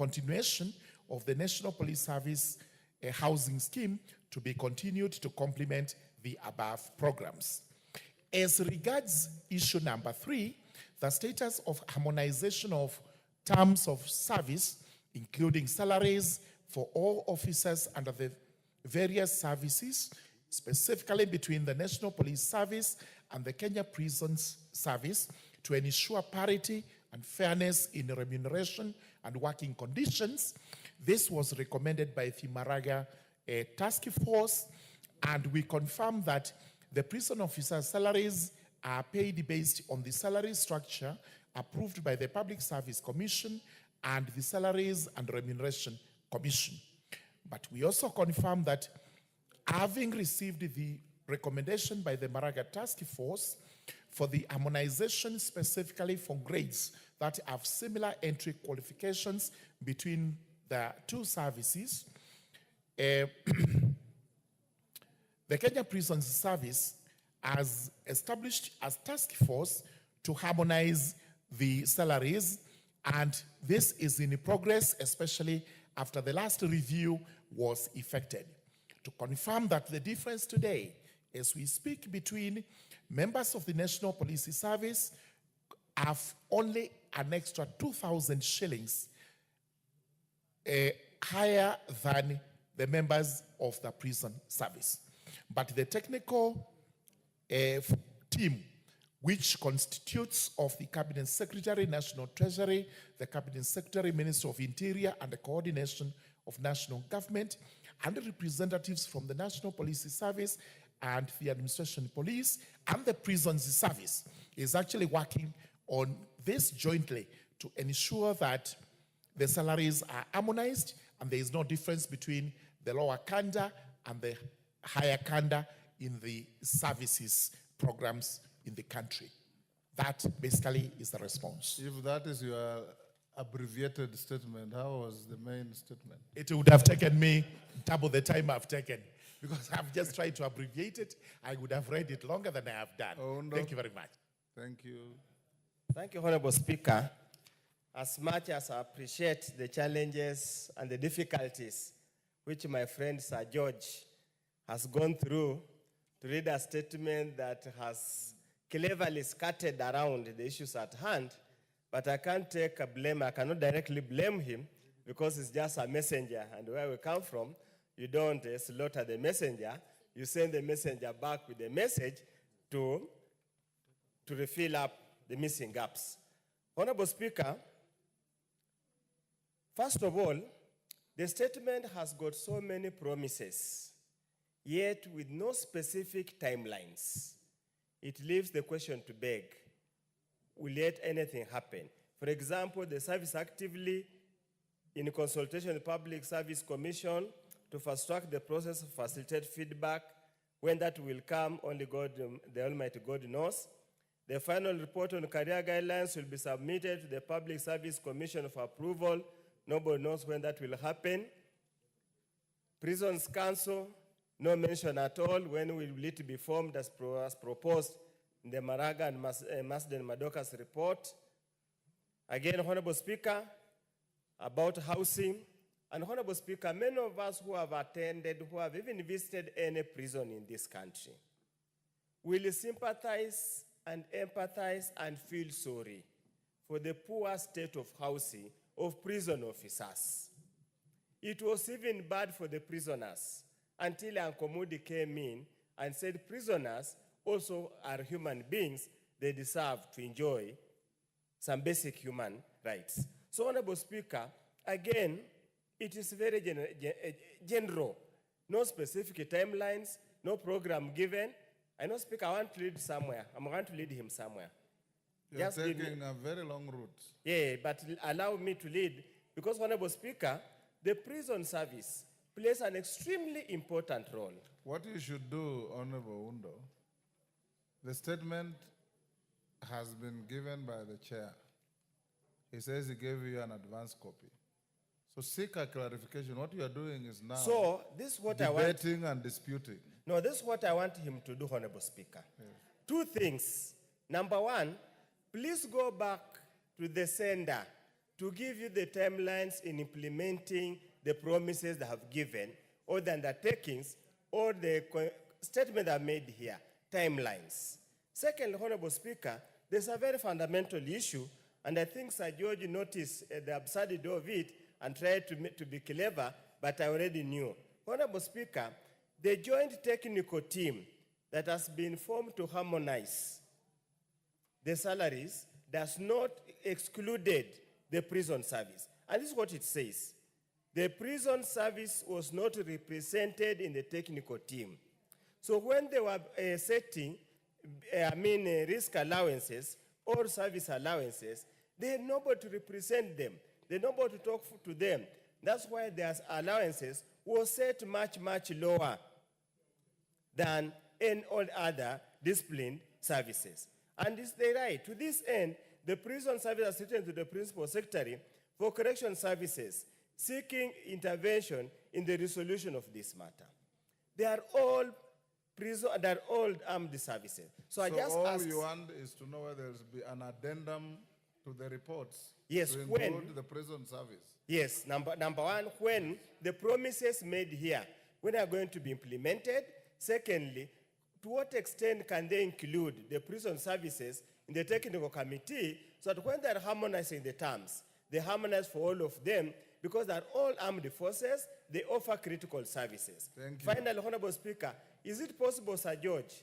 continuation of the National Police Service housing scheme to be continued to complement the above programs. As regards issue number 3, the status of harmonization of terms of service, including salaries for all officers under the various services, specifically between the National Police Service and the Kenya Prisons Service, to ensure parity and fairness in remuneration and working conditions. This was recommended by the Maraga Task Force, and we confirm that the prison officers' salaries are paid based on the salary structure approved by the Public Service Commission and the Salaries and Remuneration Commission. But we also confirm that having received the recommendation by the Maraga Task Force for the harmonization specifically for grades that have similar entry qualifications between the two services, the Kenya Prisons Service has established a task force to harmonize the salaries, and this is in progress, especially after the last review was effected. To confirm that the difference today, as we speak, between members of the National Police Service have only an extra 2,000 shillings higher than the members of the prison service. But the technical team, which constitutes of the Cabinet Secretary, National Treasury, the Cabinet Secretary, Minister of Interior, and the coordination of national government, and the representatives from the National Police Service and the Administration Police and the Prisons Service, is actually working on this jointly to ensure that the salaries are harmonized and there is no difference between the lower kanda and the higher kanda in the services programs in the country. That basically is the response. If that is your abbreviated statement, how was the main statement? It would have taken me double the time I've taken, because I've just tried to abbreviate it. I would have read it longer than I have done. Oh, no. Thank you very much. Thank you. Thank you, Honorable Speaker. As much as I appreciate the challenges and the difficulties which my friend Sir George has gone through to read a statement that has cleverly skirted around the issues at hand, but I can't take a blame. I cannot directly blame him because he's just a messenger. And where we come from, you don't slaughter the messenger. You send the messenger back with the message to refill up the missing gaps. Honorable Speaker, first of all, the statement has got so many promises, yet with no specific timelines. It leaves the question to beg, will yet anything happen? For example, the service actively in consultation with the Public Service Commission to fast-track the process of facilitate feedback. When that will come, only God, the Almighty God knows. The final report on career guidelines will be submitted to the Public Service Commission for approval. Nobody knows when that will happen. Prisons Council, no mention at all. When will it be formed as proposed in the Maraga and Masden Madoka's report? Again, Honorable Speaker, about housing. And Honorable Speaker, many of us who have attended, who have even visited any prison in this country, will sympathize and empathize and feel sorry for the poor state of housing of prison officers. It was even bad for the prisoners until Uncle Moody came in and said prisoners also are human beings. They deserve to enjoy some basic human rights. So, Honorable Speaker, again, it is very general. No specific timelines, no program given. I know, Speaker, I want to lead somewhere. I'm going to lead him somewhere. You're taking a very long route. Yeah, but allow me to lead, because, Honorable Speaker, the prison service plays an extremely important role. What you should do, Honorable Undo, the statement has been given by the chair. He says he gave you an advance copy. So seek a clarification. What you are doing is now this is what debating and disputing. No, this is what I want him to do, Honorable Speaker. Yes. Two things. Number one, please go back to the sender to give you the timelines in implementing the promises they have given, or the undertakings, or the statement they have made here, timelines. Second, Honorable Speaker, there's a very fundamental issue, and I think Sir George noticed the absurdity of it and tried to be clever, but I already knew. Honorable Speaker, the joint technical team that has been formed to harmonize the salaries does not excluded the prison service. And this is what it says. The prison service was not represented in the technical team. So when they were setting, risk allowances or service allowances, they had nobody to represent them. They had nobody to talk to them. That's why their allowances were set much, much lower than in all other disciplined services. And they right. To this end, the prison service has written to the Principal Secretary for Correction Services, seeking intervention in the resolution of this matter. They are all armed services. So I just all ask, you want is to know whether there will be an addendum to the reports. Yes, to when include the prison service. Yes, number one, when the promises made here, when they are going to be implemented. Secondly, to what extent can they include the prison services in the technical committee, so that when they're harmonizing the terms, they harmonize for all of them, because they're all armed forces, they offer critical services. Thank you. Finally, Honorable Speaker, is it possible, Sir George,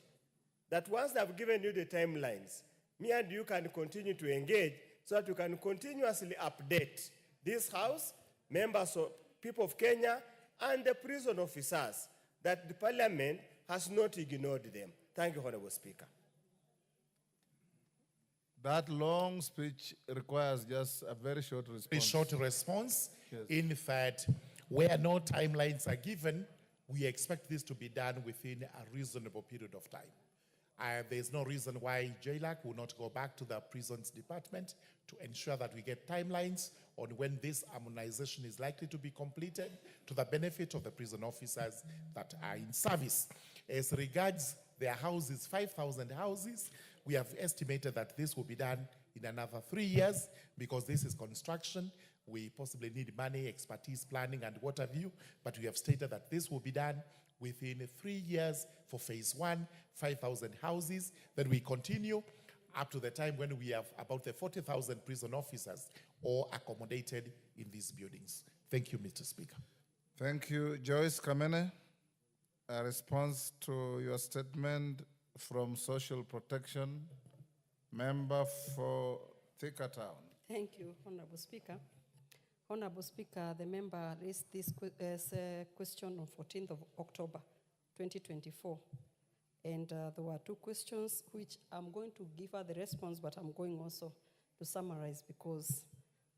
that once they've given you the timelines, me and you can continue to engage so that you can continuously update this House, members of people of Kenya, and the prison officers, that the Parliament has not ignored them? Thank you, Honorable Speaker. That long speech requires just a very short response. A short response. Yes. In fact, where no timelines are given, we expect this to be done within a reasonable period of time. There's no reason why JLAC will not go back to the prisons department to ensure that we get timelines on when this harmonization is likely to be completed to the benefit of the prison officers that are in service. As regards their houses, 5,000 houses, we have estimated that this will be done in another 3 years, because this is construction. We possibly need money, expertise, planning, and what have you, but we have stated that this will be done within 3 years for phase 1, 5,000 houses. Then we continue up to the time when we have about the 40,000 prison officers all accommodated in these buildings. Thank you, Mr. Speaker. Thank you. Joyce Kamene, a response to your statement from Social Protection, member for Thika Town. Thank you, Honorable Speaker. Honorable Speaker, the member raised this question on 14th of October, 2024. And there were two questions which I'm going to give her the response, but I'm going also to summarize because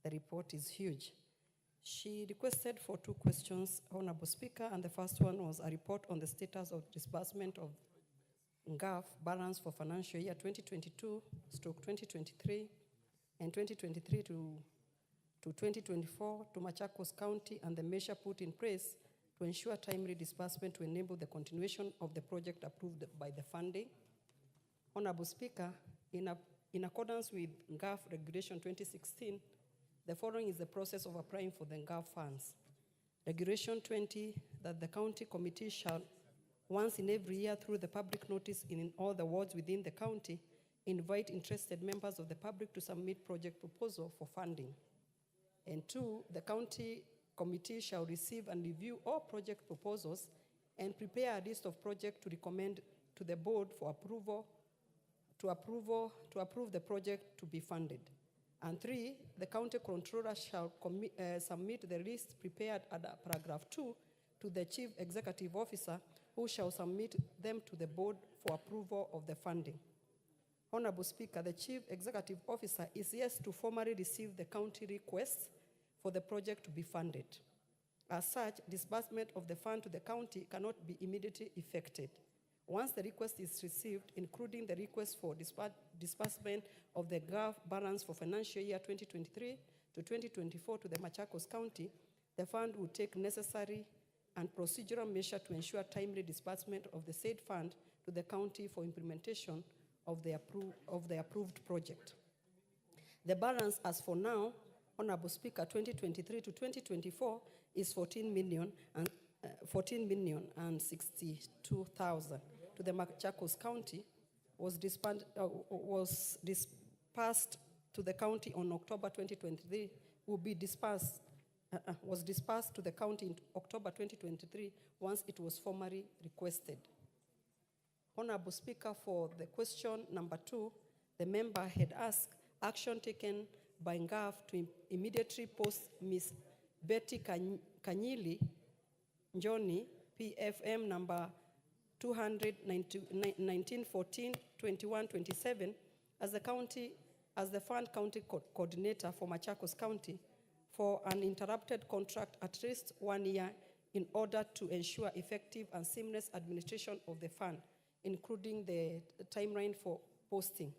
the report is huge. She requested for two questions, Honorable Speaker, and the first one was a report on the status of disbursement of NGAF balance for financial year 2022/2023 and 2023 to 2024 to Machakos County, and the measure put in place to ensure timely disbursement to enable the continuation of the project approved by the funding. Honorable Speaker, in accordance with NGAF Regulation 2016, the following is the process of applying for the NGAF funds. Regulation 20, that the county committee shall, once in every year through the public notice in all the wards within the county, invite interested members of the public to submit project proposal for funding. And 2, the county committee shall receive and review all project proposals and prepare a list of projects to recommend to the board for approval to approve the project to be funded. And 3, the county controller shall submit the list prepared under paragraph 2 to the chief executive officer, who shall submit them to the board for approval of the funding. Honorable Speaker, the chief executive officer is yet to formally receive the county request for the project to be funded. As such, disbursement of the fund to the county cannot be immediately effected. Once the request is received, including the request for disbursement of the NGAF balance for financial year 2023 to 2024 to the Machakos County, the fund will take necessary and procedural measure to ensure timely disbursement of the said fund to the county for implementation of the approved project. The balance, as for now, Honorable Speaker, 2023 to 2024 is 14 million and 62,000 to the Machakos County was dispersed to the county on October 2023 was dispersed to the county in October 2023 once it was formally requested. Honorable Speaker, for the question number 2, the member had asked action taken by NGAF to immediately post Ms. Betty Kanyili Njoni, PFM number 21914-2127 as the fund county coordinator for Machakos County for an interrupted contract at least 1 year in order to ensure effective and seamless administration of the fund, including the timeline for posting.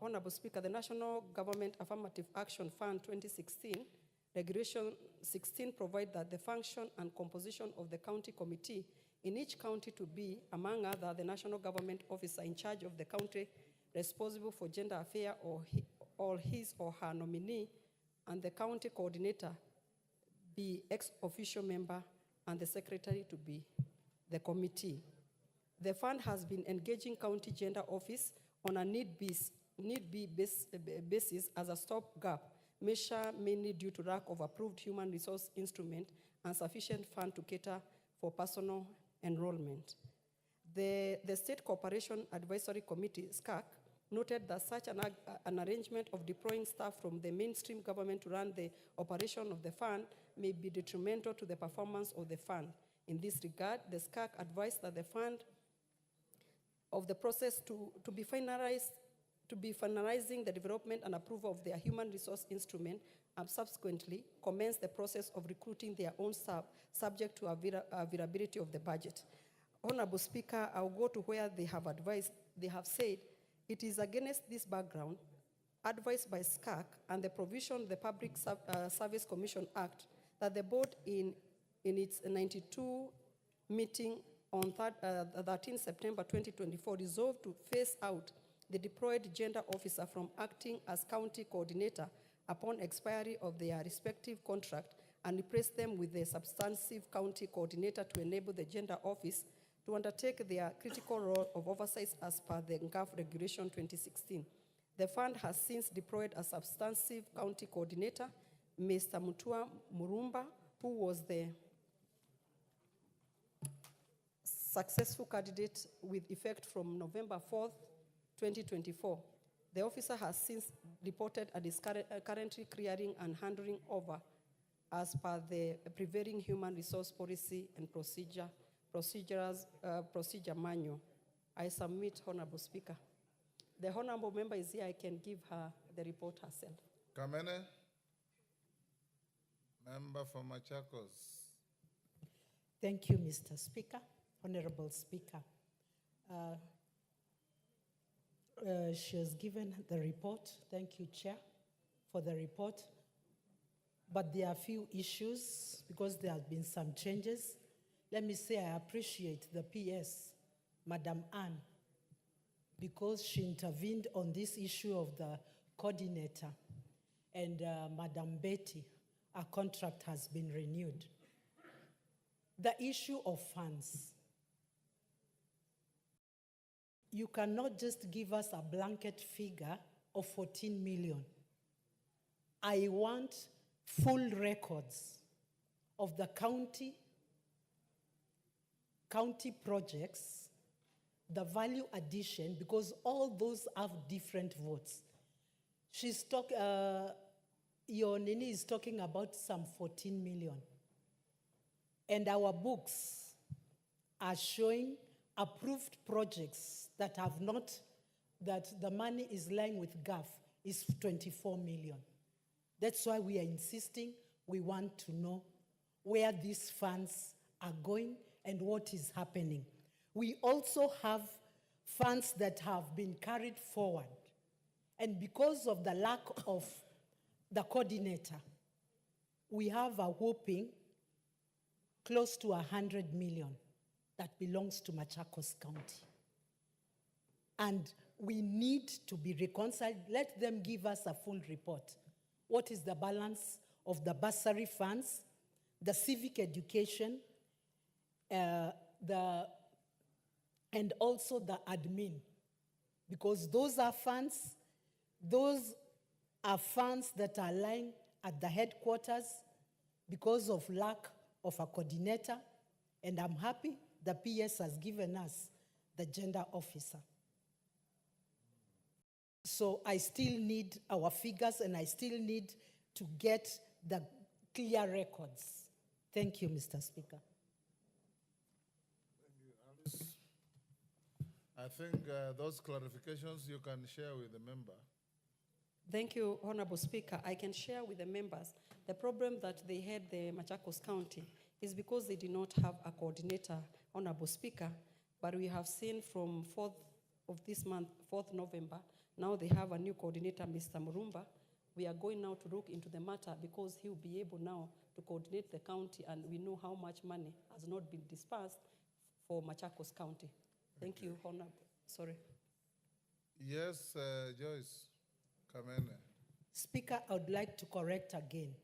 Honorable Speaker, the National Government Affirmative Action Fund 2016, Regulation 16 provide that the function and composition of the county committee in each county to be, among other, the national government officer in charge of the county responsible for gender affairs or his or her nominee, and the county coordinator be ex-officio member, and the secretary to be the committee. The fund has been engaging county gender office on a need-basis as a stopgap measure, mainly due to lack of approved human resource instrument and sufficient fund to cater for personal enrollment. The State Cooperation Advisory Committee, SCAC, noted that such an arrangement of deploying staff from the mainstream government to run the operation of the fund may be detrimental to the performance of the fund. In this regard, the SCAC advised that the fund of the process to be finalizing the development and approval of their human resource instrument and subsequently commence the process of recruiting their own staff subject to availability of the budget. Honorable Speaker, I'll go to where they have said, it is against this background, advised by SCAC and the provision of the Public Service Commission Act, that the board in its 92 meeting on 13 September 2024 resolved to phase out the deployed gender officer from acting as county coordinator upon expiry of their respective contract and replace them with a substantive county coordinator to enable the gender office to undertake their critical role of oversight as per the NGAF Regulation 2016. The fund has since deployed a substantive county coordinator, Mr. Mutua Murumba, who was the successful candidate with effect from November 4th, 2024. The officer has since reported and is currently clearing and handing over as per the prevailing human resource policy and procedure manual. I submit, Honorable Speaker. The Honorable member is here. I can give her the report herself. Kamene, member for Machakos. Thank you, Mr. Speaker. Honorable Speaker. She has given the report. Thank you, Chair, for the report. But there are a few issues because there have been some changes. Let me say I appreciate the PS, Madam Anne, because she intervened on this issue of the coordinator. And Madam Betty, our contract has been renewed. The issue of funds. You cannot just give us a blanket figure of 14 million. I want full records of the county projects, the value addition, because all those have different votes. Ionini is talking about some 14 million. And our books are showing approved projects that have not, that the money is lying with GAF is 24 million. That's why we are insisting, we want to know where these funds are going and what is happening. We also have funds that have been carried forward. And because of the lack of the coordinator, we have a whopping close to 100 million that belongs to Machakos County. And we need to be reconciled. Let them give us a full report what is the balance of the bursary funds, the civic education, and also the admin, because those are funds that are lying at the headquarters because of lack of a coordinator, and I'm happy the PS has given us the gender officer. So I still need our figures, and I still need to get the clear records. Thank you, Mr. Speaker. I think those clarifications you can share with the member. Thank you, Honorable Speaker. I can share with the members the problem that they had the Machakos County is because they did not have a coordinator, Honorable Speaker, but we have seen from 4th of this month, 4th November, now they have a new coordinator, Mr. Murumba. We are going now to look into the matter because he will be able now to coordinate the county, and we know how much money has not been dispersed for Machakos County. Thank you, Honorable. Sorry. Yes, Joyce Kamene. Speaker, I would like to correct again.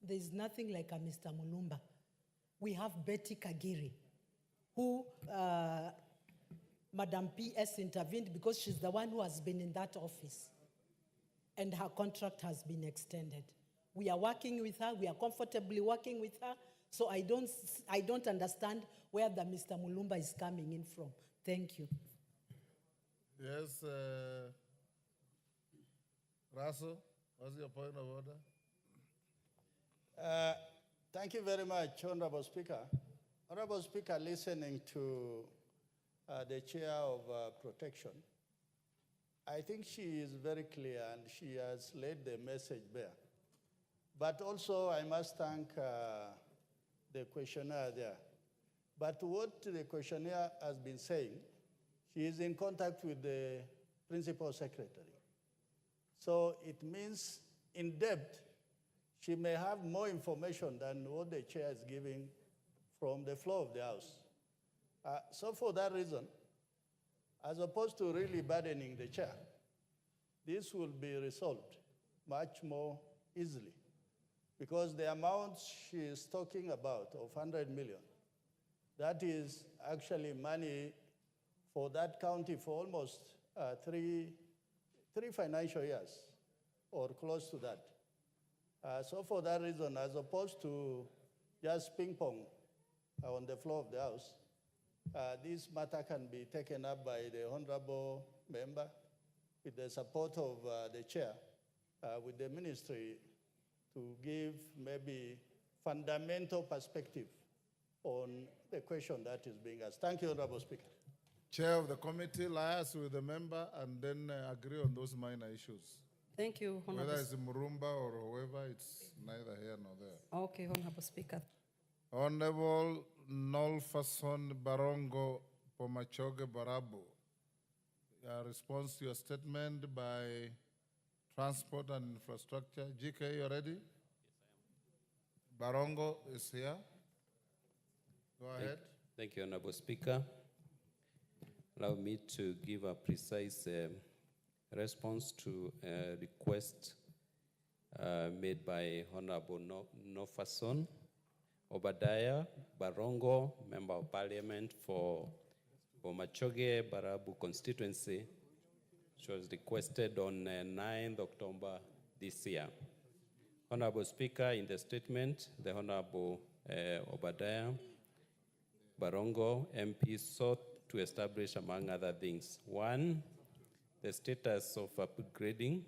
There is nothing like a Mr. Mulumba. We have Betty Kagiri, who Madam PS intervened because she's the one who has been in that office, and her contract has been extended. We are working with her. We are comfortably working with her. So I don't understand where the Mr. Mulumba is coming in from. Thank you. Yes, Russell, what's your point of order? Thank you very much, Honorable Speaker. Honorable Speaker, listening to the Chair of Protection, I think she is very clear and she has laid the message bare. But also, I must thank the questionnaire there. But what the questionnaire has been saying, she is in contact with the Principal Secretary. So it means in depth, she may have more information than what the chair is giving from the floor of the House. So for that reason, as opposed to really burdening the chair, this will be resolved much more easily, because the amount she is talking about of 100 million, that is actually money for that county for almost three financial years or close to that. So for that reason, as opposed to just ping pong on the floor of the House, this matter can be taken up by the honorable member with the support of the chair, with the ministry, to give maybe fundamental perspective on the question that is being asked. Thank you, Honorable Speaker. Chair of the committee, liaise with the member and then agree on those minor issues. Thank you, Honorable. Whether it's Murumba or whoever, it's neither here nor there. Okay, Honorable Speaker. Honorable Nolfason Barongo Pomachoge Barabu. A response to your statement by Transport and Infrastructure. GK, you ready? Yes, I am. Barongo is here. Go ahead. Thank you, Honorable Speaker. Allow me to give a precise response to a request made by Honorable Nofason Obadiah Barongo, Member of Parliament for Bomachoge Barabu constituency, which was requested on 9th October this year. Honorable Speaker, in the statement, the Honorable Obadiah Barongo MP sought to establish, among other things, one, the status of upgrading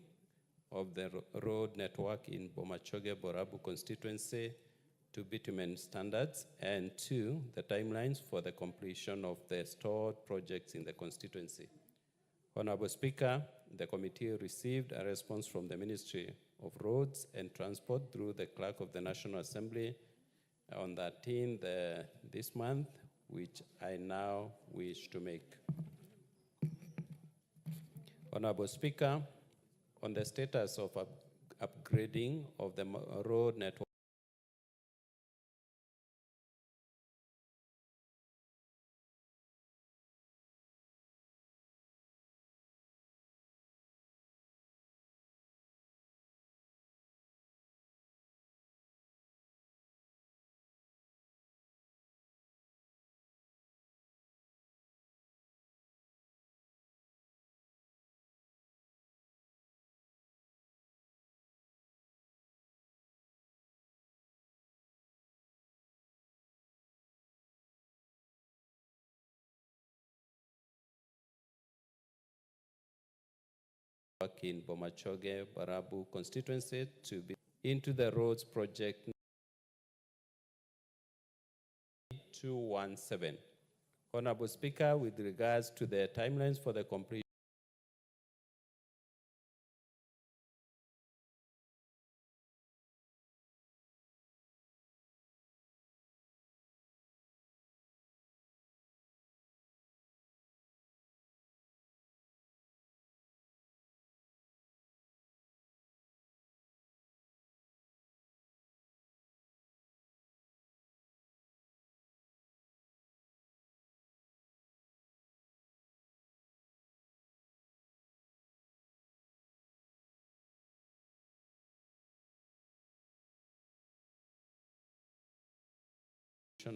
of the road network in Bomachoge Borabu constituency to bitumen standards, and two, the timelines for the completion of the stored projects in the constituency. Honorable Speaker, the committee received a response from the Ministry of Roads and Transport through the Clerk of the National Assembly on 13th this month, which I now wish to make. Honorable Speaker, on the status of upgrading of the road network work in Bomachoge, Barabu constituency to be into the roads project 217. Honorable Speaker, with regards to the timelines for the completion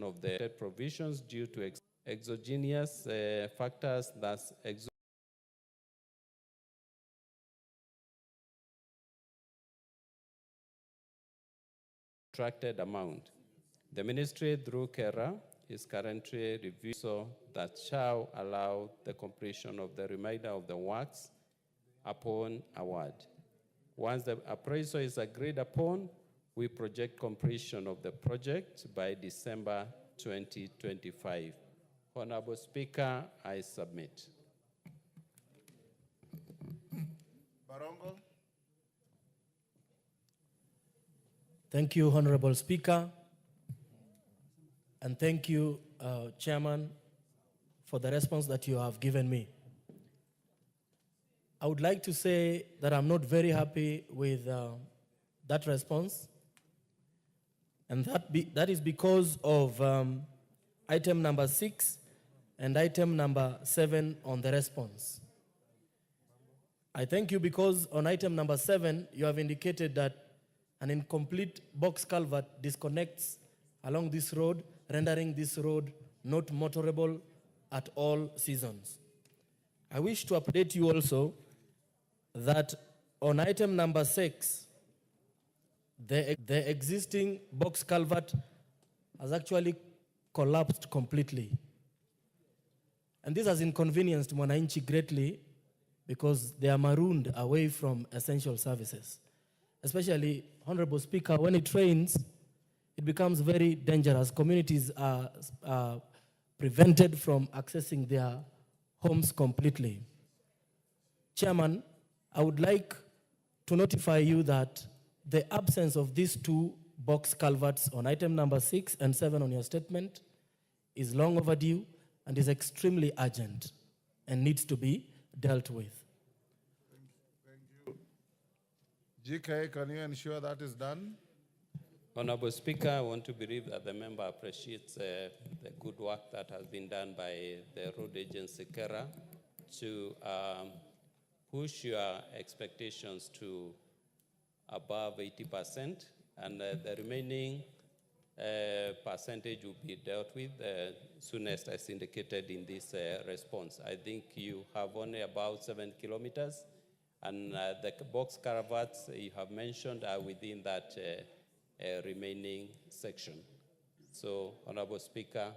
of the provisions due to exogenous factors, thus contracted amount. The ministry, through KERA, is currently reviewing so that shall allow the completion of the remainder of the works upon award. Once the appraisal is agreed upon, we project completion of the project by December 2025. Honorable Speaker, I submit. Barongo. Thank you, Honorable Speaker, and thank you, Chairman, for the response that you have given me. I would like to say that I'm not very happy with that response, and that is because of item number 6 and item number 7 on the response. I thank you because on item number 7, you have indicated that an incomplete box culvert disconnects along this road, rendering this road not motorable at all seasons. I wish to update you also that on item number 6, the existing box culvert has actually collapsed completely. And this has inconvenienced Mwananchi greatly because they are marooned away from essential services. Especially, Honorable Speaker, when it rains, it becomes very dangerous. Communities are prevented from accessing their homes completely. Chairman, I would like to notify you that the absence of these 2 box culverts on item number 6 and 7 on your statement is long overdue and is extremely urgent and needs to be dealt with. GK, can you ensure that is done? Honorable Speaker, I want to believe that the member appreciates the good work that has been done by the road agency KERA to push your expectations to above 80%, and the remaining percentage will be dealt with soonest as indicated in this response. I think you have only about 7 kilometers, and the box culverts you have mentioned are within that remaining section. So, Honorable Speaker,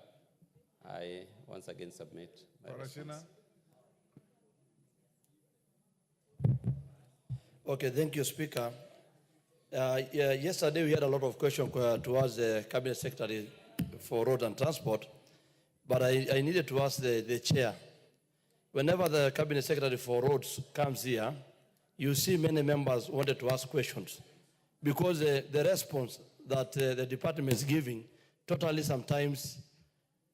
I once again submit my response. Okay, thank you, Speaker. Yesterday we had a lot of questions towards the Cabinet Secretary for Road and Transport, but I needed to ask the Chair. Whenever the Cabinet Secretary for Roads comes here, you see many members wanted to ask questions because the response that the department is giving, totally sometimes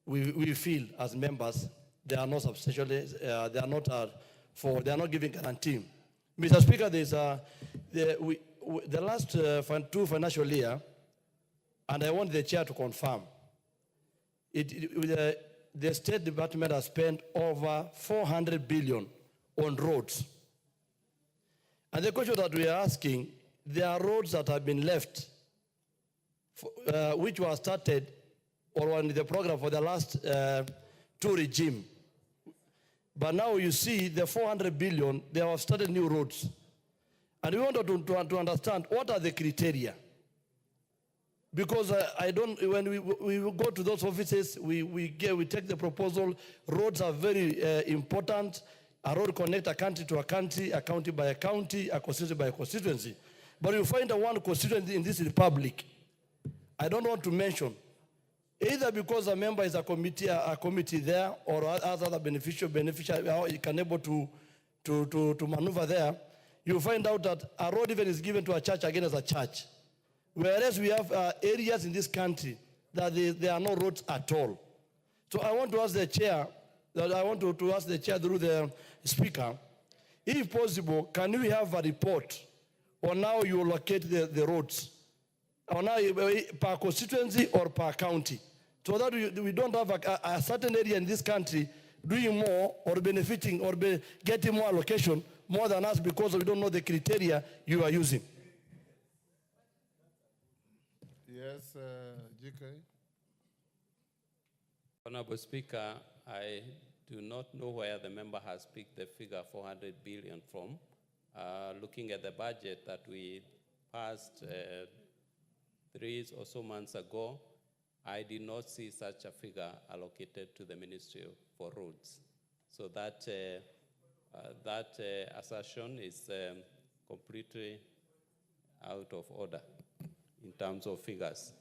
we feel as members, they are not substantially, they are not giving guarantee. Mr. Speaker, there's the last 2 financial year, and I want the Chair to confirm, the State Department has spent over 400 billion on roads. And the question that we are asking, there are roads that have been left, which were started or on the program for the last 2 regime. But now you see the 400 billion, they have started new roads. And we wanted to understand what are the criteria. Because when we go to those offices, we take the proposal, roads are very important. a road connect a country to a country, a county by a county, a constituency by a constituency. But you find one constituency in this republic, I don't want to mention, either because a member is a committee there, or other beneficiary can able to maneuver there, you find out that a road even is given to a church again as a church. Whereas we have areas in this country that there are no roads at all. So I want to ask the chair, to ask the chair through the speaker, if possible, can we have a report on how you locate the roads, on how per constituency or per county, so that we don't have a certain area in this country doing more or benefiting or getting more allocation more than us because we don't know the criteria you are using. Yes, GK. Honorable Speaker, I do not know where the member has picked the figure 400 billion from. Looking at the budget that we passed 3 or so months ago, I did not see such a figure allocated to the Ministry for Roads. So that assertion is completely out of order in terms of figures.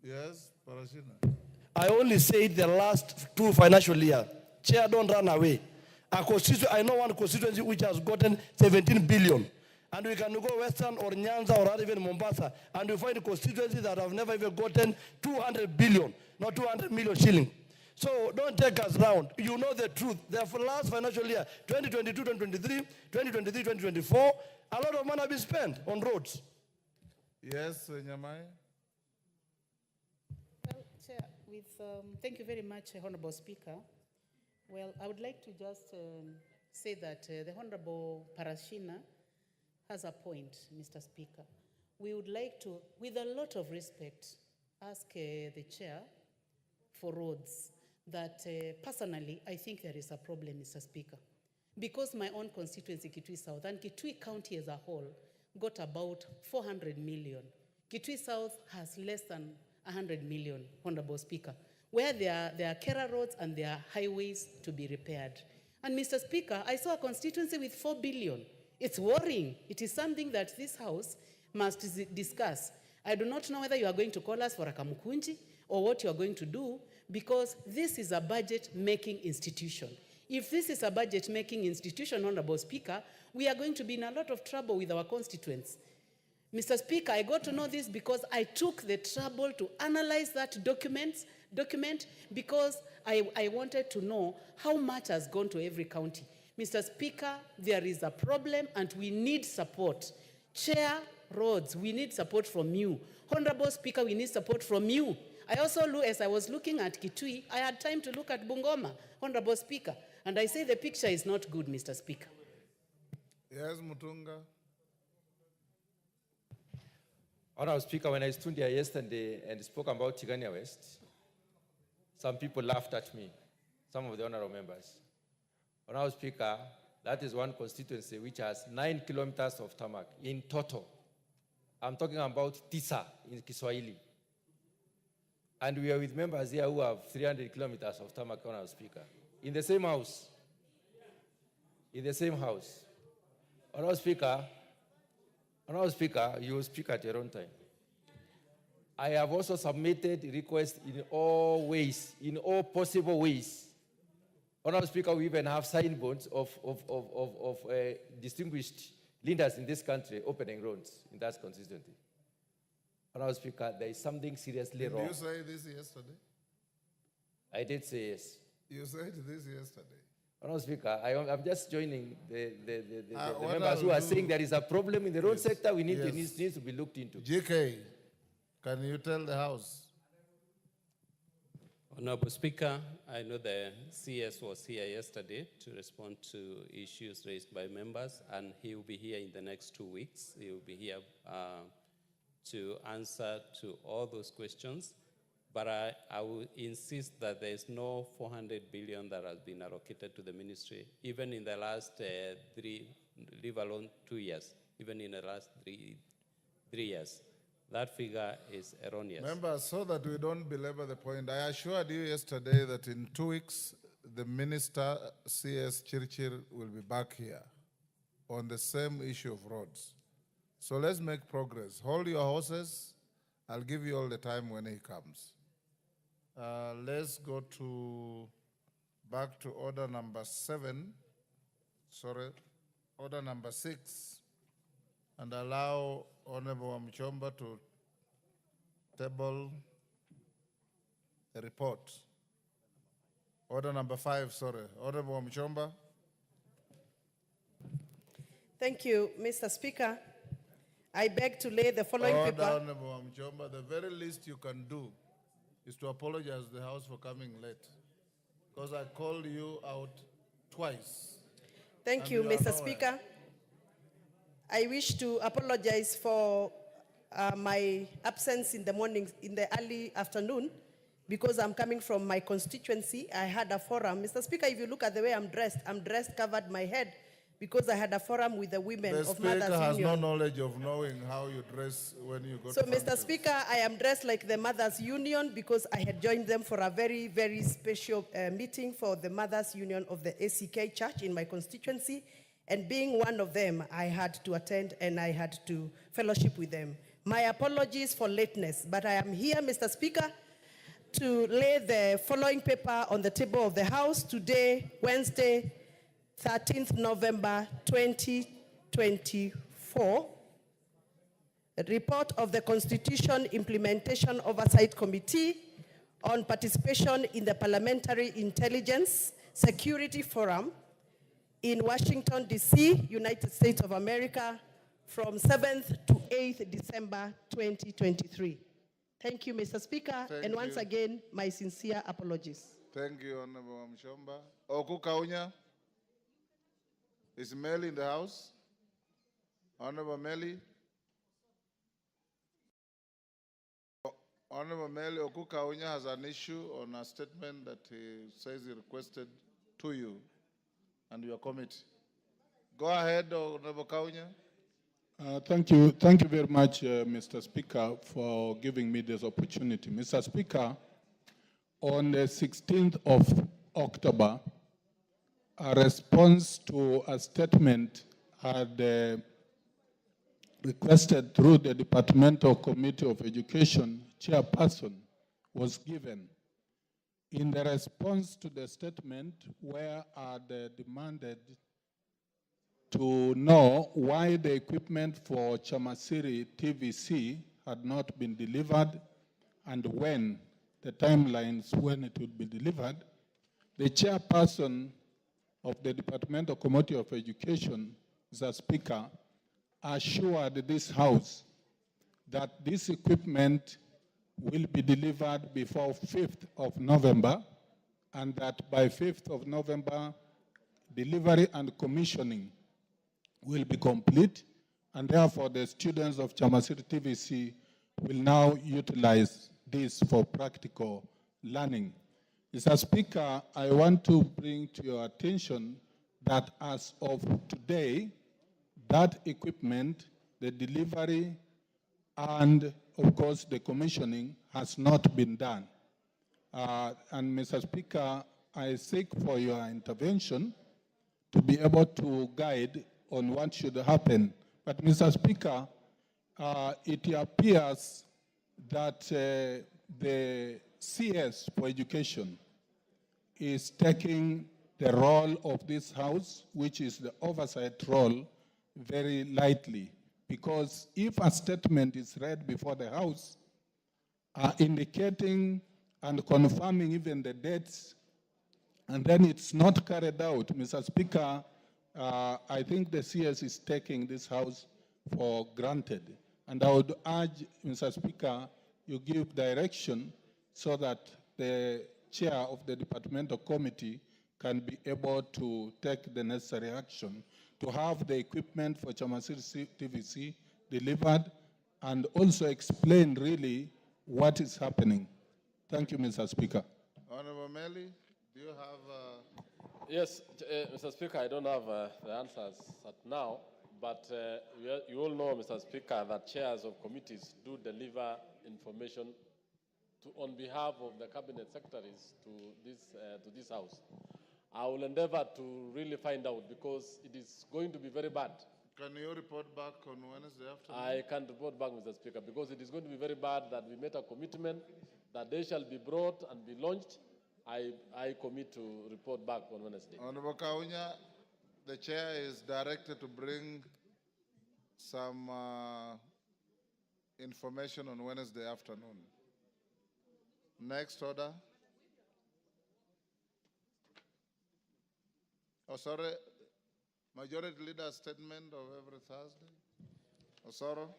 Yes, Parashina. I only said the last 2 financial years. Chair, don't run away. I know one constituency which has gotten 17 billion. And we can go Western or Nyanza or even Mombasa, and we find constituencies that have never even gotten 200 billion, not 200 million shilling. So don't take us round. You know the truth. The last financial year, 2022, 2023, 2023, 2024, a lot of money has been spent on roads. Yes, Nyamai. Well, Chair, thank you very much, Honorable Speaker. Well, I would like to just say that the Honorable Parashina has a point, Mr. Speaker. We would like to, with a lot of respect, ask the Chair for roads that personally I think there is a problem, Mr. Speaker. Because my own constituency, Kitui South, and Kitui County as a whole, got about 400 million. Kitui South has less than 100 million, Honorable Speaker, where there are Kera roads and there are highways to be repaired. And Mr. Speaker, I saw a constituency with 4 billion. It's worrying. It is something that this House must discuss. I do not know whether you are going to call us for a kamukunji or what you are going to do, because this is a budget-making institution. If this is a budget-making institution, Honorable Speaker, we are going to be in a lot of trouble with our constituents. Mr. Speaker, I got to know this because I took the trouble to analyze that document because I wanted to know how much has gone to every county. Mr. Speaker, there is a problem and we need support. Chair, roads, we need support from you. Honorable Speaker, we need support from you. I also, as I was looking at Kitui, I had time to look at Bungoma, Honorable Speaker, and I say the picture is not good, Mr. Speaker. Yes, Mutunga. Honorable Speaker, when I stood here yesterday and spoke about Tigania West, some people laughed at me, some of the honorable members. Honorable Speaker, that is one constituency which has 9 kilometers of tarmac in total. I'm talking about Tisa in Kiswahili. And we are with members here who have 300 kilometers of tarmac, Honorable Speaker. In the same house. In the same house. Honorable Speaker, you will speak at your own time. I have also submitted requests in all ways, in all possible ways. Honorable Speaker, we even have signboards of distinguished leaders in this country opening roads in that constituency. Honorable Speaker, there is something seriously wrong. Did you say this yesterday? I did say yes. You said this yesterday. Honorable Speaker, I'm just joining the what members who I'll are do- saying there is a problem in the road Yes. sector. We need Yes. needs to be looked into. GK, can you tell the House? Honorable Speaker, I know the CS was here yesterday to respond to issues raised by members, and he will be here in the next 2 weeks. He will be here to answer to all those questions. But I will insist that there is no 400 billion that has been allocated to the ministry, even in the last leave alone 2 years, even in the last three years. That figure is erroneous. Members, so that we don't belabor the point, I assured you yesterday that in 2 weeks, the Minister, CS Chirchir, will be back here on the same issue of roads. So let's make progress. Hold your horses. I'll give you all the time when he comes. Let's go back to order number 6, and allow Honorable Mchomba to table a report. Order number 5, Honorable Mchomba. Thank you, Mr. Speaker. I beg to lay the following Order, paper. Honorable Mchomba. The very least you can do is to apologize to the House for coming late, because I called you out twice. Thank you, Mr. Speaker. I wish to apologize for my absence in the morning, in the early afternoon, because I'm coming from my constituency. I had a forum. Mr. Speaker, if you look at the way I'm dressed, covered my head, because I had a forum with the women The of Speaker Mothers has Union. no knowledge of knowing how you dress when you go So, to Mr. functions. Speaker, I am dressed like the Mothers Union because I had joined them for a very, very special meeting for the Mothers Union of the ACK Church in my constituency. And being one of them, I had to attend and I had to fellowship with them. My apologies for lateness, but I am here, Mr. Speaker, to lay the following paper on the table of the House today, Wednesday, 13th November 2024. A report of the Constitution Implementation Oversight Committee on participation in the Parliamentary Intelligence Security Forum in Washington, D.C., United States of America, from 7th to 8th December 2023. Thank you, Mr. Speaker, Thank and once you. again, my sincere apologies. Thank you, Honorable Mchomba. Oku Kaunya. Is Melly in the house? Honorable Melly. Honorable Melly, Oku Kaunya has an issue on a statement that he says he requested to you and your committee. Go ahead, Honorable Kaunya. Thank you very much, Mr. Speaker, for giving me this opportunity. Mr. Speaker, on the 16th of October, a response to a statement had requested through the Departmental Committee of Education chairperson was given. In the response to the statement, where they demanded to know why the equipment for Chamasiri TVC had not been delivered and when, the timelines when it would be delivered, the chairperson of the Departmental Committee of Education, the Speaker, assured this House that this equipment will be delivered before 5th of November and that by 5th of November, delivery and commissioning will be complete, and therefore the students of Chamasiri TVC will now utilize this for practical learning. Mr. Speaker, I want to bring to your attention that as of today, that equipment, the delivery, and of course the commissioning has not been done. And Mr. Speaker, I seek for your intervention to be able to guide on what should happen. But Mr. Speaker, it appears that the CS for Education is taking the role of this House, which is the oversight role, very lightly. Because if a statement is read before the House, indicating and confirming even the dates, and then it's not carried out, Mr. Speaker, I think the CS is taking this House for granted. And I would urge, Mr. Speaker, you give direction so that the chair of the departmental committee can be able to take the necessary action to have the equipment for Chamasiri TVC delivered and also explain really what is happening. Thank you, Mr. Speaker. Honorable Melly, do you have... Yes, Mr. Speaker, I don't have the answers at now, but you all know, Mr. Speaker, that chairs of committees do deliver information on behalf of the cabinet secretaries to this House. I will endeavor to really find out because it is going to be very bad. Can you report back on Wednesday afternoon? I can't report back, Mr. Speaker, because it is going to be very bad that we made a commitment that they shall be brought and be launched. I commit to report back on Wednesday. Honorable Kaunya, the chair is directed to bring some information on Wednesday afternoon. Next order. Oh, sorry. Majority Leader statement of every Thursday. Osoro.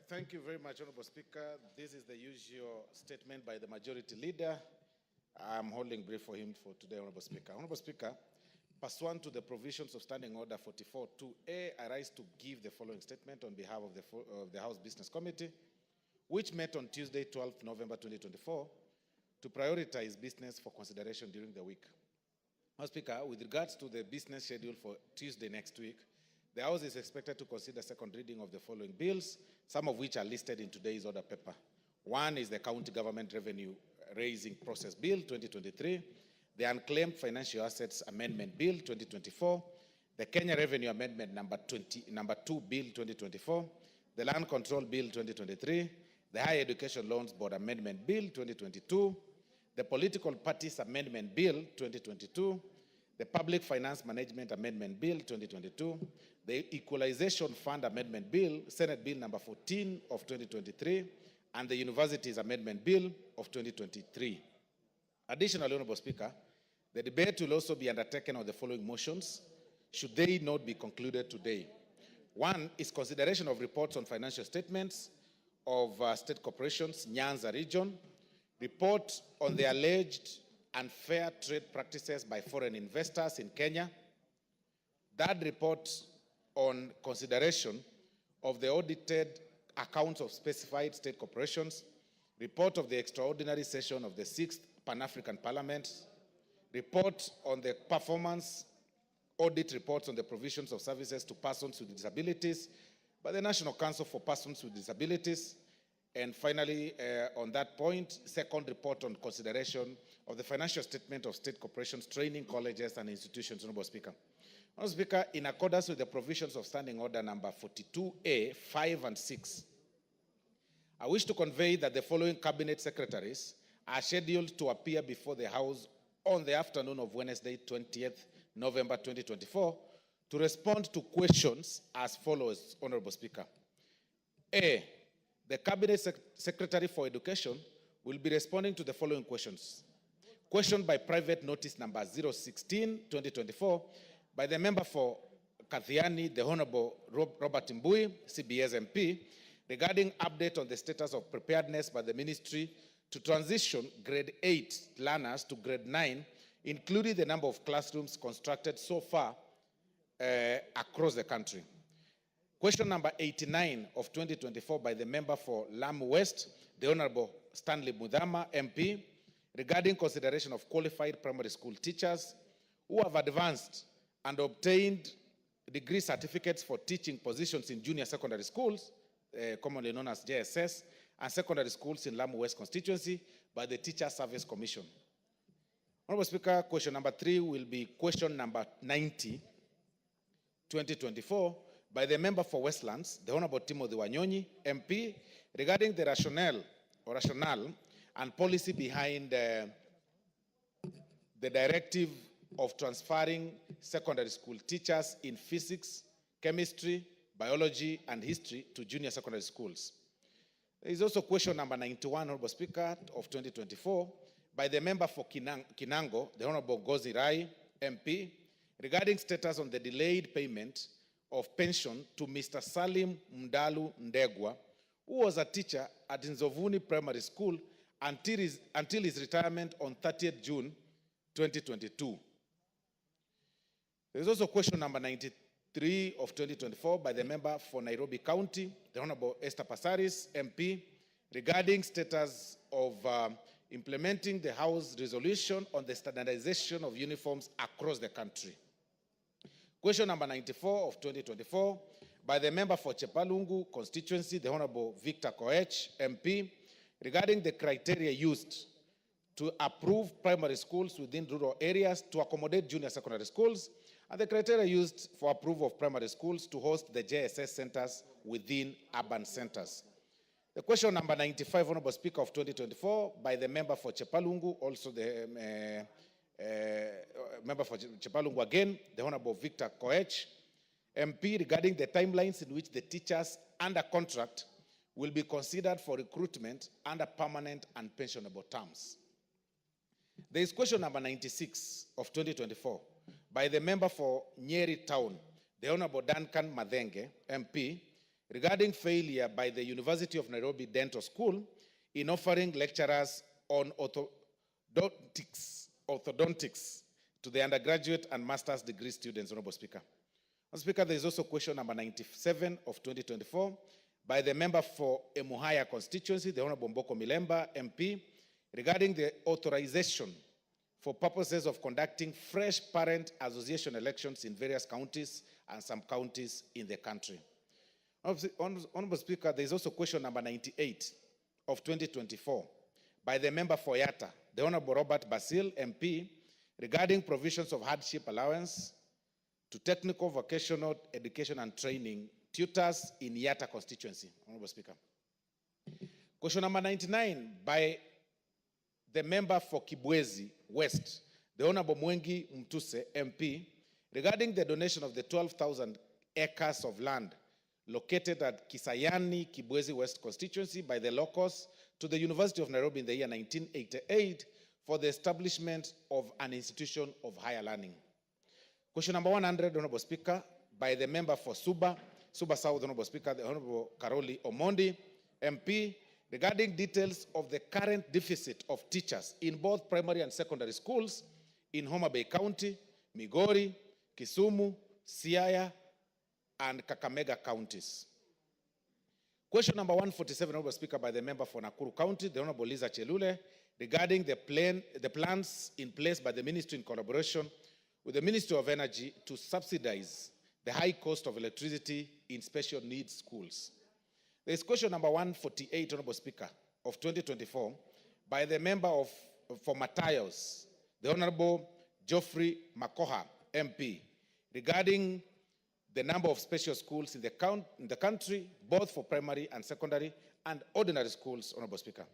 Thank you very much, Honorable Speaker. This is the usual statement by the Majority Leader. I'm holding brief for him for today, Honorable Speaker. Honorable Speaker, pursuant to the provisions of Standing Order 44.2a, I rise to give the following statement on behalf of the House Business Committee, which met on Tuesday, 12 November 2024, to prioritize business for consideration during the week. Honorable Speaker, with regards to the business schedule for Tuesday next week, the House is expected to consider second reading of the following bills, some of which are listed in today's order paper. One is the County Government Revenue Raising Process Bill 2023, the Unclaimed Financial Assets Amendment Bill 2024, the Kenya Revenue Amendment number 2 Bill 2024, the Land Control Bill 2023, the Higher Education Loans Board Amendment Bill 2022, the Political Parties Amendment Bill 2022, the Public Finance Management Amendment Bill 2022, the Equalization Fund Amendment Bill, Senate Bill number 14 of 2023, and the Universities Amendment Bill of 2023. Additionally, Honorable Speaker, the debate will also be undertaken on the following motions, should they not be concluded today. One is consideration of reports on financial statements of state corporations, Nyanza region, report on the alleged unfair trade practices by foreign investors in Kenya. That report on consideration of the audited accounts of specified state corporations, report of the extraordinary session of the 6th Pan-African Parliament, report on the performance audit reports on the provisions of services to persons with disabilities by the National Council for Persons with Disabilities, and finally, on that point, second report on consideration of the financial statement of state corporations, training colleges, and institutions, Honorable Speaker. Honorable Speaker, in accordance with the provisions of Standing Order number 42A, 5 and 6, I wish to convey that the following cabinet secretaries are scheduled to appear before the House on the afternoon of Wednesday, 20th November 2024, to respond to questions as follows, Honorable Speaker. A, the Cabinet Secretary for Education will be responding to the following questions. Question by private notice number 016-2024 by the member for Kathiani, the Honorable Robert Mbui, CBS MP, regarding update on the status of preparedness by the Ministry to transition grade 8 learners to grade 9, including the number of classrooms constructed so far across the country. Question number 89 of 2024 by the member for Lamu West, the Honorable Stanley Mudhama, MP, regarding consideration of qualified primary school teachers who have advanced and obtained degree certificates for teaching positions in junior secondary schools, commonly known as JSS, and secondary schools in Lamu West constituency by the Teacher Service Commission. Honorable Speaker, question number 3 will be question number 90, 2024, by the member for Westlands, the Honorable Timothy Wanyonyi, MP, regarding the rationale and policy behind the directive of transferring secondary school teachers in physics, chemistry, biology, and history to junior secondary schools. There is also question number 91, Honorable Speaker, of 2024, by the member for Kinango, the Honorable Gozi Rai, MP, regarding status on the delayed payment of pension to Mr. Salim Mdalu Ndegwa, who was a teacher at Nzovuni Primary School until his retirement on 30th June 2022. There is also question number 93 of 2024 by the member for Nairobi County, the Honorable Esther Passaris, MP, regarding status of implementing the House resolution on the standardization of uniforms across the country. Question number 94 of 2024 by the member for Chepalungu constituency, the Honorable Victor Koech, MP, regarding the criteria used to approve primary schools within rural areas to accommodate junior secondary schools, and the criteria used for approval of primary schools to host the JSS centers within urban centers. The question number 95, Honorable Speaker, of 2024, by the member for Chepalungu, also the member for Chepalungu again, the Honorable Victor Koech, MP, regarding the timelines in which the teachers under contract will be considered for recruitment under permanent and pensionable terms. There is question number 96 of 2024 by the member for Nyeri Town, the Honorable Duncan Madenge, MP, regarding failure by the University of Nairobi Dental School in offering lecturers on orthodontics to the undergraduate and master's degree students, Honorable Speaker. Honorable Speaker, there is also question number 97 of 2024 by the member for Emuhaya constituency, the Honorable Mboko Milemba, MP, regarding the authorization for purposes of conducting fresh parent association elections in various counties and some counties in the country. Honorable Speaker, there is also question number 98 of 2024 by the member for Yatta, the Honorable Robert Basil, MP, regarding provisions of hardship allowance to technical vocational education and training tutors in Yatta constituency. Honorable Speaker. Question number 99 by the member for Kibwezi West, the Honorable Mwengi Mtuse, MP, regarding the donation of the 12,000 acres of land located at Kisayani, Kibwezi West constituency by the locals to the University of Nairobi in the year 1988 for the establishment of an institution of higher learning. Question number 100, Honorable Speaker, by the member for Suba South, Honorable Speaker, the Honorable Karoli Omondi, MP, regarding details of the current deficit of teachers in both primary and secondary schools in Homa Bay County, Migori, Kisumu, Siaya, and Kakamega counties. Question number 147, Honorable Speaker, by the member for Nakuru County, the Honorable Liza Chelule, regarding the plans in place by the ministry in collaboration with the Ministry of Energy to subsidize the high cost of electricity in special needs schools. There is question number 148, Honorable Speaker, of 2024, by the member for Matayos, the Honorable Geoffrey Makoha, MP, regarding the number of special schools in the country, both for primary and secondary and ordinary schools, Honorable Speaker.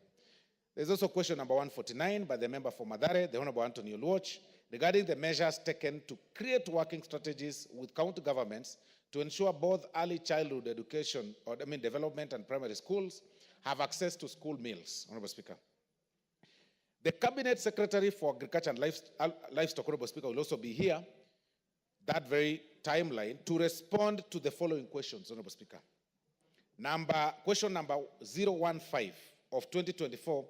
There's also question number 149 by the member for Madare, the Honorable Anthony Oluoch, regarding the measures taken to create working strategies with county governments to ensure both early childhood education, development and primary schools have access to school meals, Honorable Speaker. The Cabinet Secretary for Agriculture and Livestock, Honorable Speaker, will also be here, that very timeline, to respond to the following questions, Honorable Speaker. Question number 015 of 2024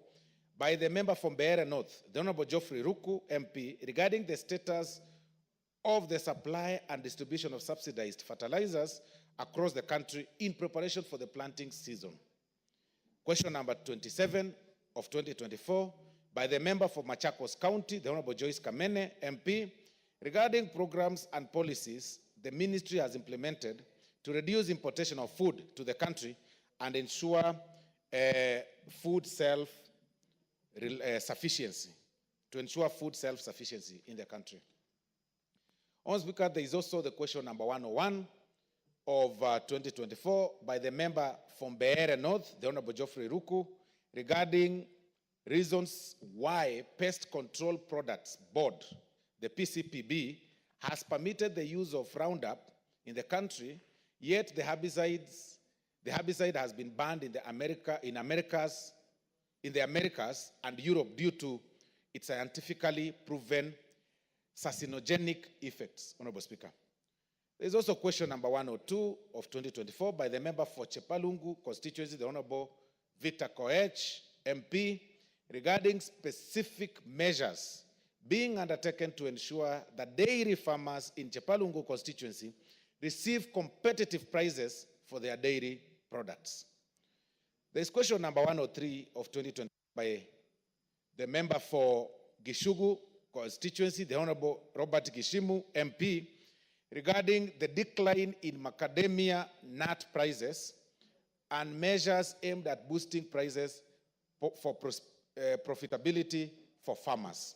by the member from Beere North, the Honorable Geoffrey Ruku, MP, regarding the status of the supply and distribution of subsidized fertilizers across the country in preparation for the planting season. Question number 27 of 2024 by the member for Machakos County, the Honorable Joyce Kamene, MP, regarding programs and policies the ministry has implemented to reduce importation of food to the country and ensure food self-sufficiency, in the country. Honorable Speaker, there is also the question number 101 of 2024 by the member from Beere North, the Honorable Geoffrey Ruku, regarding reasons why Pest Control Products Board, the PCPB, has permitted the use of Roundup in the country, yet the herbicide has been banned in the Americas and Europe due to its scientifically proven carcinogenic effects, Honorable Speaker. There is also question number 102 of 2024 by the member for Chepalungu constituency, the Honorable Victor Koech, MP, regarding specific measures being undertaken to ensure that dairy farmers in Chepalungu constituency receive competitive prices for their dairy products. There is question number 103 of 2020 by the member for Gishugu constituency, the Honorable Robert Gishimu, MP, regarding the decline in macadamia nut prices and measures aimed at boosting prices for profitability for farmers.